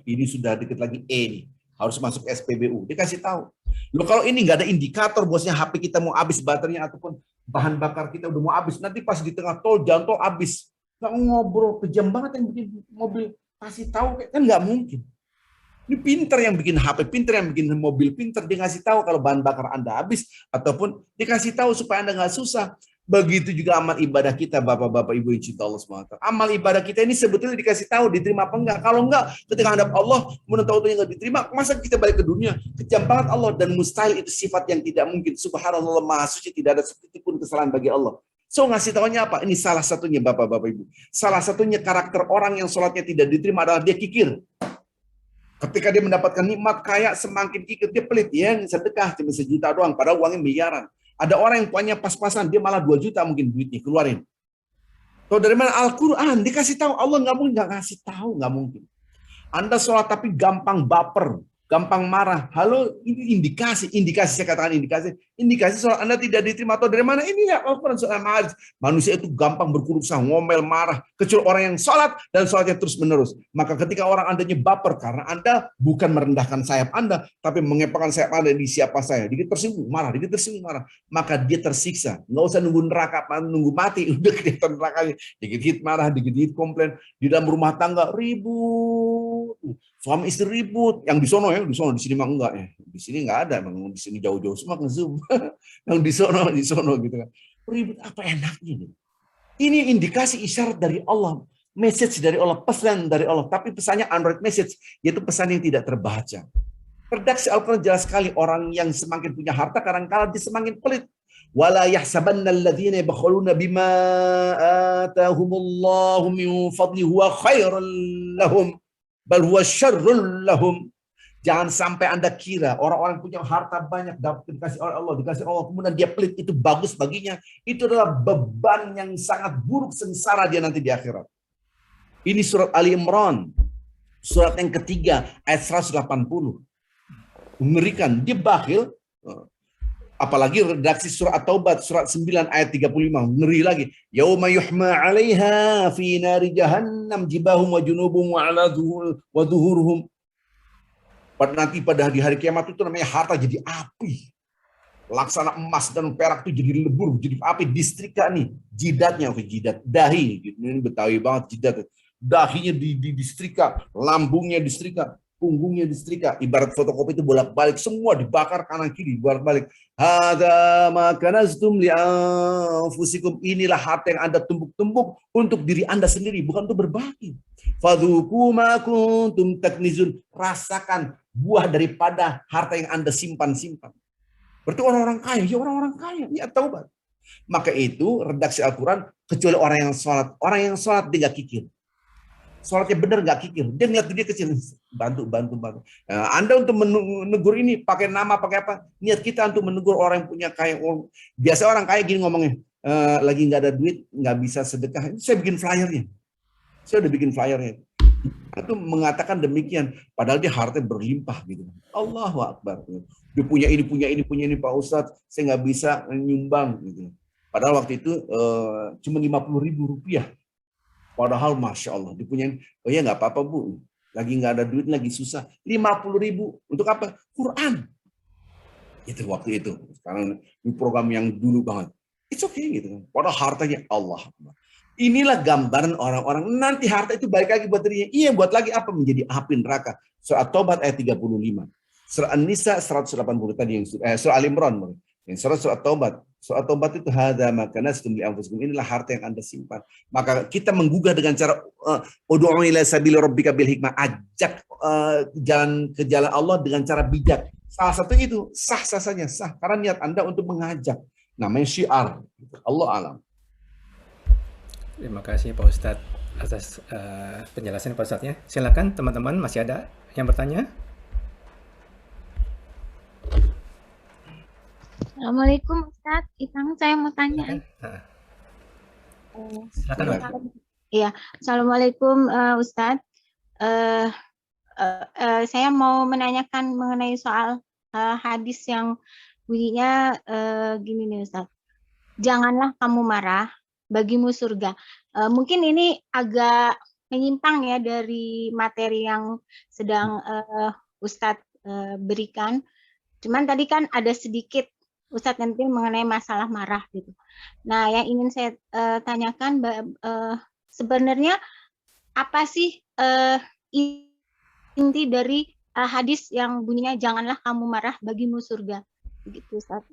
Ini sudah dikit lagi nih. Harus masuk SPBU. Dia kasih tahu. Loh kalau ini nggak ada indikator bosnya HP kita mau habis baterainya ataupun bahan bakar kita udah mau habis. Nanti pas di tengah tol, jalan tol habis. Nggak ngobrol, kejam banget yang bikin mobil. Kasih tahu kan nggak mungkin. Ini pinter yang bikin HP, pinter yang bikin mobil, pinter. Dia ngasih tahu kalau bahan bakar Anda habis. Ataupun dikasih tahu supaya Anda nggak susah. Begitu juga amal ibadah kita, bapak-bapak ibu yang cinta Allah SWT. Amal ibadah kita ini sebetulnya dikasih tahu, diterima apa enggak. Kalau enggak, ketika hadap Allah, tahu-tahu yang enggak diterima, masa kita balik ke dunia? Kejam banget Allah, dan mustahil itu sifat yang tidak mungkin. Subhanallah, maha suci, tidak ada sedikit pun kesalahan bagi Allah. So ngasih tahunya apa? Ini salah satunya bapak-bapak ibu. Salah satunya karakter orang yang sholatnya tidak diterima adalah dia kikir. Ketika dia mendapatkan nikmat kaya, semakin kikir, dia pelit. Ya, sedekah cuma 1 juta doang, padahal uangnya miliaran. Ada orang yang punya pas-pasan, dia malah 2 juta mungkin duitnya, keluarin. Tahu dari mana? Al-Quran, dikasih tahu. Allah nggak mungkin nggak ngasih tahu, nggak mungkin. Anda sholat tapi gampang baper. gampang marah. Halo, ini indikasi saya katakan indikasi soal Anda tidak diterima atau dari mana? Ini ya Al-Quran soal Ma'arij. Manusia itu gampang berkeruh kesah, ngomel, marah, kecuali orang yang sholat dan sholatnya terus menerus. Maka ketika orang Anda baper karena Anda bukan merendahkan sayap Anda, tapi mengepakkan sayap Anda di siapa saya, dikit tersinggung marah, maka dia tersiksa. Nggak usah nunggu neraka, nunggu mati, udah kelihatan nerakanya. Dikit-dikit marah, dikit-dikit komplain. Di dalam rumah tangga ribut. Suami istri ribut, yang di sono ya, di sini mah enggak ya. Di sini enggak ada, memang di sini jauh-jauh semua ke Zoom. Yang di sono gitu kan. Ribut apa enaknya nih? Ini indikasi isyarat dari Allah, message dari Allah, pesan dari Allah, tapi pesannya Android message, yaitu pesan yang tidak terbaca. Redaksi Al-Quran jelas sekali, orang yang semakin punya harta kadang-kadang dia semakin pelit. Wala yahsabanna alladziina yabkhuluna bima atahumullahu min fadli huwa khairan lahum bal huwa syarrul lahum. Jangan sampai Anda kira orang-orang punya harta banyak dikasih oleh Allah, dikasih Allah kemudian dia pelit, itu bagus baginya. Itu adalah beban yang sangat buruk, sengsara dia nanti di akhirat. Ini surat Ali Imran, surat yang ketiga ayat 180. Mengerikan, dia bakhil. Apalagi redaksi surat At-Taubah surat 9 ayat 35, ngeri lagi. Yauma yuhma 'alaiha fi nari jahannam jibahum wa junubum wa 'ala wa zuhuruhum. Nanti pada hari kiamat itu namanya harta jadi api. Laksana emas dan perak itu jadi lebur, jadi api, distrika nih. Jidatnya, jidat, dahi. Ini Betawi banget jidat. Dahinya distrika, lambungnya distrika, punggungnya distrika. Ibarat fotokopi itu bolak-balik, semua dibakar kanan kiri, bolak-balik. Hadza ma kanaztum li anfusikum. Inilah harta yang Anda tumbuk-tumbuk untuk diri Anda sendiri, bukan untuk berbagi. Fadzuqu ma kuntum taknizun. Rasakan buah daripada harta yang Anda simpan-simpan. Berarti orang-orang kaya, ya orang-orang kaya, ya taubat. Maka itu redaksi Al-Quran, kecuali orang yang sholat. Orang yang sholat dia nggak kikir. Sholatnya benar nggak kikir. Dia ngeliat dia kecil, bantu. Nah, Anda untuk menegur ini pakai nama, pakai apa? Niat kita untuk menegur orang yang punya kaya. Biasa orang kaya gini ngomongnya, lagi nggak ada duit, nggak bisa sedekah. Saya bikin flyernya. Saya udah bikin flyernya. Itu mengatakan demikian, padahal dia harta berlimpah gitu. Allahu Akbar. Dia punya ini Pak Ustadz, saya nggak bisa nyumbang gitu. Padahal waktu itu cuma 50.000 rupiah. Padahal Masya Allah, dipunyain, oh ya nggak apa-apa Bu, lagi nggak ada duit, lagi susah. 50.000 untuk apa? Quran. Itu waktu itu. Sekarang ini program yang dulu banget. It's okay gitu. Padahal hartanya Allah. Inilah gambaran orang-orang nanti harta itu balik lagi buat dirinya. Iya, buat lagi apa? Menjadi api neraka. Surat Taubat ayat 35. Surat An-Nisa 180 tadi yang surah Al Imran. Yang surat Taubat. Surat Taubat itu hadza ma kanaztum li anfusikum. Inilah harta yang Anda simpan. Maka kita menggugah dengan cara ud'u ila sabili rabbika bil hikmah, ajak jalan ke jalan Allah dengan cara bijak. Salah satu itu sah-sah saja, sah karena niat Anda untuk mengajak. Namanya syiar. Allah alam. Terima kasih Pak Ustadz atas penjelasan Pak Ustadznya. Silakan teman-teman, masih ada yang bertanya? Assalamualaikum Ustadz, Itang saya mau tanya. Silakan. Iya, Assalamualaikum Ustadz. Saya mau menanyakan mengenai soal hadis yang bunyinya gini nih Ustadz. Janganlah kamu marah, bagimu surga. Mungkin ini agak menyimpang ya dari materi yang sedang Ustadz berikan. Cuman tadi kan ada sedikit Ustadz nanti mengenai masalah marah gitu. Nah, yang ingin saya tanyakan sebenarnya apa sih inti dari hadis yang bunyinya janganlah kamu marah bagimu surga. Begitu Ustadz.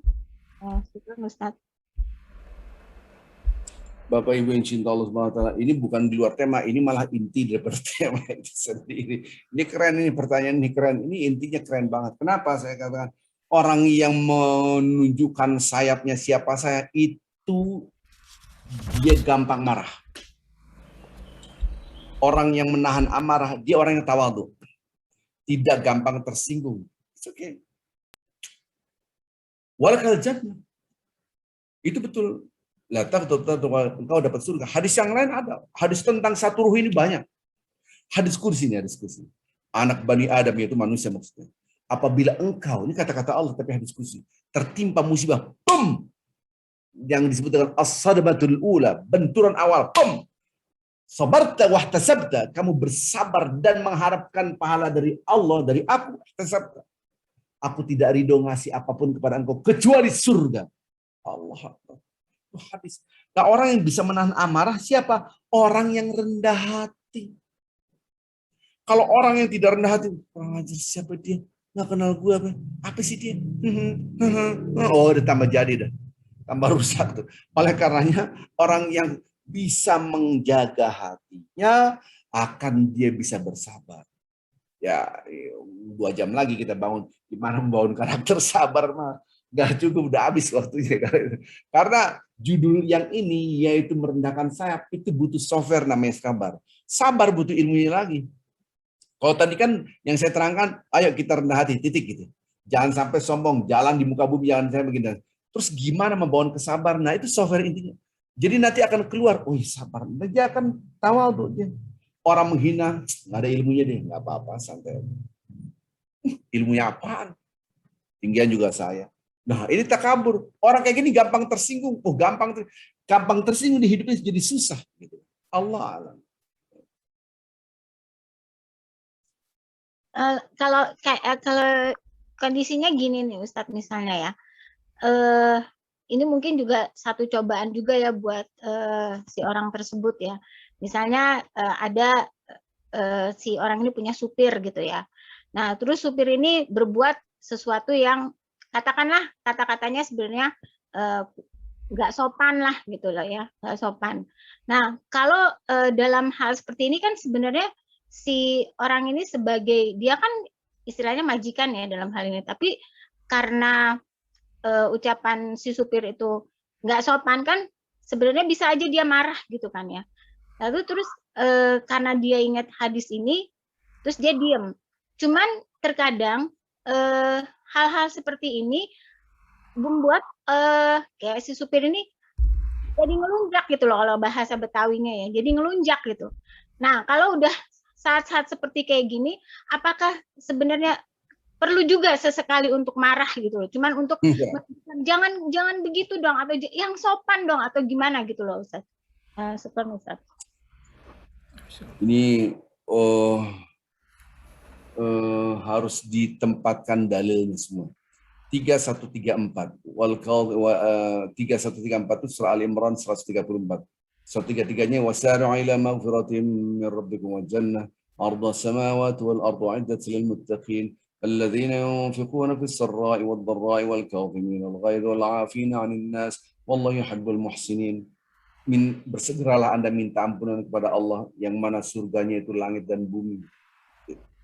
Ustadz. Bapak Ibu yang cinta Allah SWT, ini bukan di luar tema, ini malah inti daripada tema itu sendiri. Ini keren, ini pertanyaan ini keren, ini intinya keren banget. Kenapa saya katakan orang yang menunjukkan sayapnya siapa saya itu dia gampang marah. Orang yang menahan amarah, dia orang yang tawadhu. Tidak gampang tersinggung. It's okay. Walakal jannah. Itu betul. Engkau dapat surga. Hadis yang lain ada. Hadis tentang satu ruh ini banyak. Hadis kursi ini, hadis kursi. Anak Bani Adam yaitu manusia maksudnya. apabila engkau, ini kata-kata Allah tapi hadis kursi, tertimpa musibah, pum, yang disebut dengan as-sadmatul ula, benturan awal, pum, sabarta wahtasabta, kamu bersabar dan mengharapkan pahala dari Allah, dari aku, ihtasabta. Aku tidak ridho ngasih apapun kepada engkau kecuali surga. Allah Akbar. Itu hadis. Nah, orang yang bisa menahan amarah siapa? Orang yang rendah hati. Kalau orang yang tidak rendah hati, orang ajar siapa dia? Nggak kenal gue apa? Apa sih dia? Oh, udah tambah jadi dah. Tambah rusak tuh. Oleh karenanya orang yang bisa menjaga hatinya akan dia bisa bersabar. Ya 2 jam lagi kita bangun. Gimana membangun karakter sabar mah? Gak cukup, udah habis waktunya. Karena judul yang ini yaitu merendahkan sayap itu butuh software namanya sabar. Sabar butuh ilmunya lagi. Kalau tadi kan yang saya terangkan, ayo kita rendah hati, titik gitu. Jangan sampai sombong, jalan di muka bumi, jangan saya begini. Terus gimana membangun kesabaran? Nah itu software intinya. Jadi nanti akan keluar, oh sabar. Dia akan tawadhu dia. Orang menghina, nggak ada ilmunya deh, nggak apa-apa, santai. Ilmunya apaan? Tinggian juga saya. Nah ini takabur. Orang kayak gini gampang tersinggung. Oh gampang tersinggung di hidupnya jadi susah. Gitu. Allah alam. Kalau kondisinya gini nih Ustadz misalnya ya, ini mungkin juga satu cobaan juga ya buat si orang tersebut ya. Misalnya ada si orang ini punya supir gitu ya. Nah terus supir ini berbuat sesuatu yang katakanlah kata-katanya sebenarnya nggak sopan lah gitu loh ya, nggak sopan. Nah kalau dalam hal seperti ini kan sebenarnya si orang ini sebagai, dia kan istilahnya majikan ya dalam hal ini, tapi karena ucapan si supir itu nggak sopan kan sebenarnya bisa aja dia marah gitu kan ya. Lalu terus karena dia ingat hadis ini terus dia diem. Cuman terkadang hal-hal seperti ini membuat kayak si supir ini jadi ngelunjak gitu loh kalau bahasa Betawinya ya, jadi ngelunjak gitu. Nah kalau udah saat-saat seperti kayak gini, apakah sebenarnya perlu juga sesekali untuk marah gitu loh, cuman untuk jangan begitu dong, atau yang sopan dong, atau gimana gitu loh Ustaz. Seperti Ustaz. Ini harus ditempatkan dalilnya semua. 3134 3134 itu surah Al-Imran 134. 133-nya wasari'u ila maghfiratin min rabbikum wa jannah ardha samawati wal ardu 'iddat lil muttaqin alladzina yunfiquna fis sarra'i wad dharra'i wal kadhimina al ghaidha wal 'afina 'anil nas wallahu yuhibbul muhsinin. Bersegeralah Anda minta ampunan kepada Allah yang mana surganya itu langit dan bumi.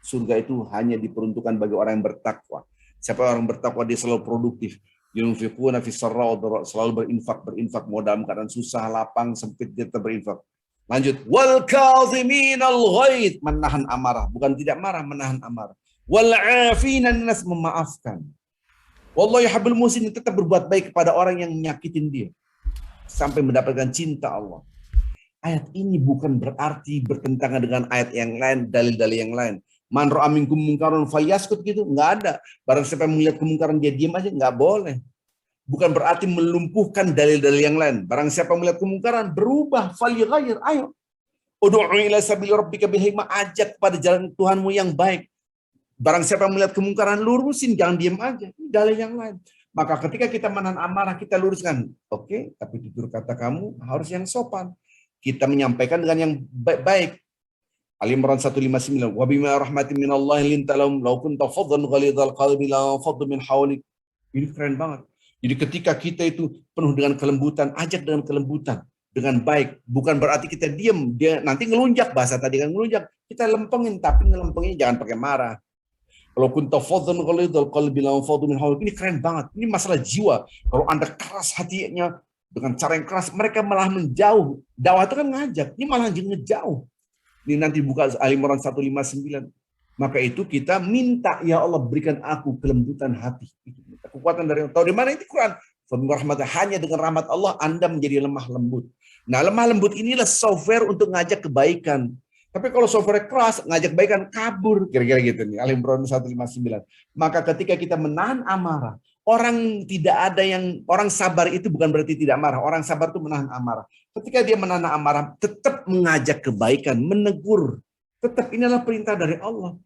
Surga itu hanya diperuntukkan bagi orang yang bertakwa. Siapa orang bertakwa dia selalu produktif. Yunfiquna fis sarra wa dharra, selalu berinfak mau dalam keadaan susah, lapang, sempit dia tetap berinfak. Lanjut, wal kaziminal ghaid, menahan amarah, bukan tidak marah, menahan amarah. Wal afinan nas, memaafkan. Wallahu yuhibbul muhsinin, tetap berbuat baik kepada orang yang menyakitin dia sampai mendapatkan cinta Allah. Ayat ini bukan berarti bertentangan dengan ayat yang lain, dalil-dalil yang lain. Man ra'a minkum munkaran falyaskut gitu, enggak ada. Barang siapa yang melihat kemungkaran dia diam aja, enggak boleh. Bukan berarti melumpuhkan dalil-dalil yang lain. Barang siapa melihat kemungkaran berubah, falyughayyir, ayo. Ud'u ila sabili rabbika bil hikmah, ajak pada jalan Tuhanmu yang baik. Barang siapa yang melihat kemungkaran lurusin, jangan diam aja. Ini dalil yang lain. Maka ketika kita menahan amarah, kita luruskan. Oke, tapi tutur kata kamu harus yang sopan. Kita menyampaikan dengan yang baik-baik. Al-Imran 159. Wa bima rahmatin minallahi linta lahum law kunta faddan ghalidhal qalbi la faddu min hawlik. Ini keren banget. Jadi ketika kita itu penuh dengan kelembutan, ajak dengan kelembutan, dengan baik. Bukan berarti kita diam, dia nanti ngelunjak, bahasa tadi kan ngelunjak. Kita lempengin, tapi ngelempengin jangan pakai marah. Kalau kunta faddan ghalidhal qalbi la faddu min hawlik. Ini keren banget. Ini masalah jiwa. Kalau Anda keras hatinya dengan cara yang keras, mereka malah menjauh. Dakwah itu kan ngajak, ini malah ngejauh. Ini nanti buka Al-Imran 159. Maka itu kita minta, ya Allah berikan aku kelembutan hati. Kekuatan dari Allah. Tahu di mana itu Quran? Hanya dengan rahmat Allah Anda menjadi lemah lembut. Nah lemah lembut inilah software untuk ngajak kebaikan. Tapi kalau software keras, ngajak kebaikan, kabur. Kira-kira gitu nih, Al-Imran 159. Maka ketika kita menahan amarah, orang sabar itu bukan berarti tidak marah. Orang sabar itu menahan amarah. Ketika dia menahan amarah, tetap mengajak kebaikan, menegur. Tetap inilah perintah dari Allah.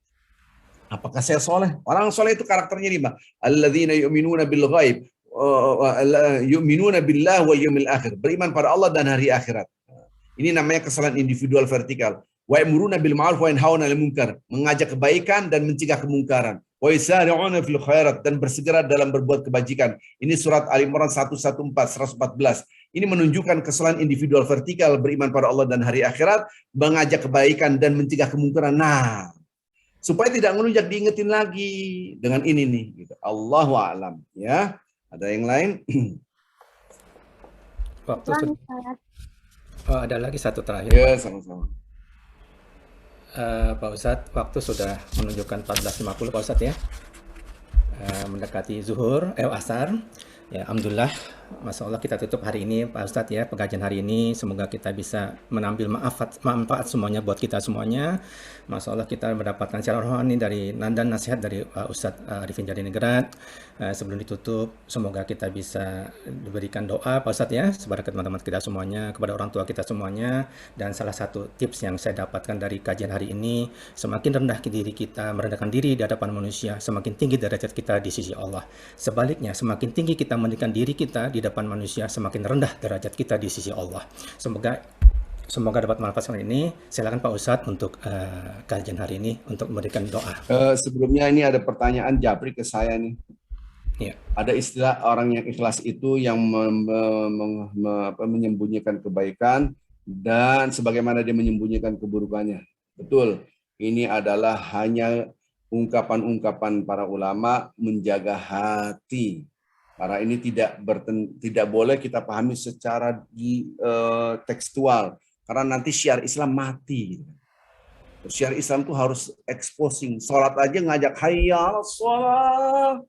Apakah saya soleh? Orang soleh itu karakternya 5. Alladzina yu'minuna bil ghaib, yu'minuna billah wal yawmil akhir. Beriman pada Allah dan hari akhirat. Ini namanya kesalahan individual vertikal. Wa ya'muruna bil ma'ruf wa yanhauna 'anil munkar. Mengajak kebaikan dan mencegah kemungkaran. Wa yusari'una fil khairat, dan bersegera dalam berbuat kebajikan. Ini surat Al-Imran 114. Ini menunjukkan kesalahan individual vertikal, beriman pada Allah dan hari akhirat, mengajak kebaikan dan mencegah kemungkaran. Nah, supaya tidak ngelunjak, diingetin lagi dengan ini nih. Gitu. Allahu a'lam. Ya, ada yang lain? Waktu oh, ada lagi satu terakhir. Ya, sama-sama. Pak Ustadz, waktu sudah menunjukkan 14.50 Pak Ustadz ya. Mendekati zuhur, asar. Ya, alhamdulillah, Masya Allah kita tutup hari ini Pak Ustadz ya, pengajian hari ini. Semoga kita bisa menambil manfaat semuanya buat kita semuanya. Masya Allah kita mendapatkan secara rohani dari dan nasihat dari Ustadz Arifin Jadinegrat. Sebelum ditutup, semoga kita bisa diberikan doa Pak Ustadz ya, kepada teman-teman kita semuanya, kepada orang tua kita semuanya. Dan salah satu tips yang saya dapatkan dari kajian hari ini, semakin rendah diri kita, merendahkan diri di hadapan manusia, semakin tinggi derajat kita di sisi Allah. Sebaliknya, semakin tinggi kita meninggikan diri kita di depan manusia, semakin rendah derajat kita di sisi Allah. Semoga dapat manfaat ini. Silakan Pak Ustadz untuk kajian hari ini untuk memberikan doa. Sebelumnya ini ada pertanyaan Japri ke saya nih. Ya. Ada istilah orang yang ikhlas itu yang menyembunyikan kebaikan dan sebagaimana dia menyembunyikan keburukannya. Betul. Ini adalah hanya ungkapan-ungkapan para ulama menjaga hati. Karena ini tidak boleh kita pahami secara tekstual, karena nanti syiar Islam mati. Syiar Islam itu harus exposing. Sholat aja ngajak hayya sholat,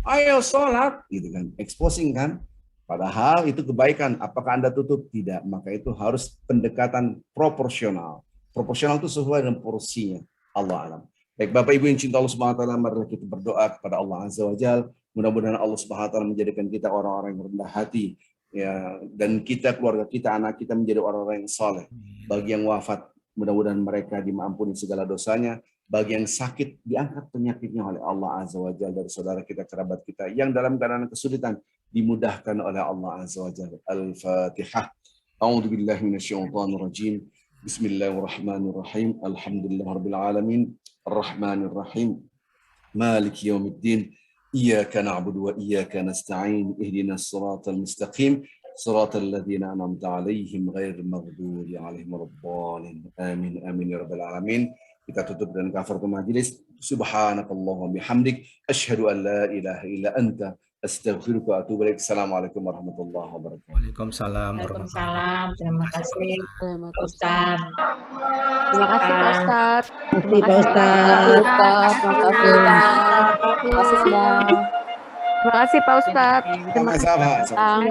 ayo sholat, gitu kan? Exposing kan? Padahal itu kebaikan. Apakah Anda tutup? Tidak. Maka itu harus pendekatan proporsional. Proporsional itu sesuai dengan porsinya. Allah alam. Baik Bapak Ibu yang cinta Allah Subhanahu wa taala, mari kita berdoa kepada Allah Azza wa Jalla. Mudah-mudahan Allah Subhanahu wa taala menjadikan kita orang-orang yang rendah hati, ya, dan kita, keluarga kita, anak kita menjadi orang-orang yang soleh. Bagi yang wafat, mudah-mudahan mereka dimampuni segala dosanya. Bagi yang sakit, diangkat penyakitnya oleh Allah Azza wa Jalla, dari saudara kita, kerabat kita yang dalam keadaan kesulitan, dimudahkan oleh Allah Azza wa Jalla. Al-Fatihah. A'udzubillahi minasyaitonir rajim. Bismillahirrahmanirrahim. Alhamdulillahirabbil alamin. Arrahmanirrahim. Maliki yaumiddin. Iyyaka na'budu wa iyyaka nasta'in. Ihdinas siratal mustaqim. Siratal ladzina an'amta 'alaihim ghairil maghdubi 'alaihim waladdallin. Amin amin ya rabbal alamin. Kita tutup dengan kafaratul majelis. Subhanakallahumma bihamdik asyhadu an la ilaha illa anta astaghfiruka wa atubu ilaik. Assalamualaikum warahmatullahi wabarakatuh. Waalaikumsalam. Waalaikumsalam. Terima kasih Pak Ustaz. Terima kasih Pak Ustaz. Terima kasih Pak Ustaz. Terima kasih sudah. Terima kasih Pak Ustaz. Terima kasih Sama-sama. Pak Ustaz. Terima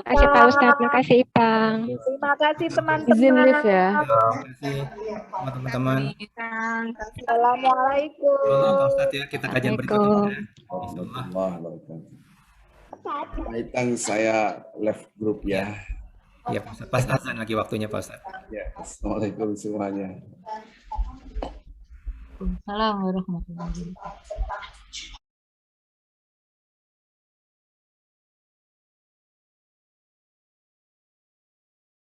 kasih Pak Ustaz. Terima kasih Ipang. Terima kasih teman-teman. Izin live ya. Terima kasih teman-teman. Assalamualaikum. Pak Ustadz ya, kita kajian berikutnya. Kaitan saya left group ya. Ya Pak Ustadz, pas azan lagi waktunya Pak Ustadz. Ya, assalamualaikum semuanya. Waalaikumsalam warahmatullahi wabarakatuh.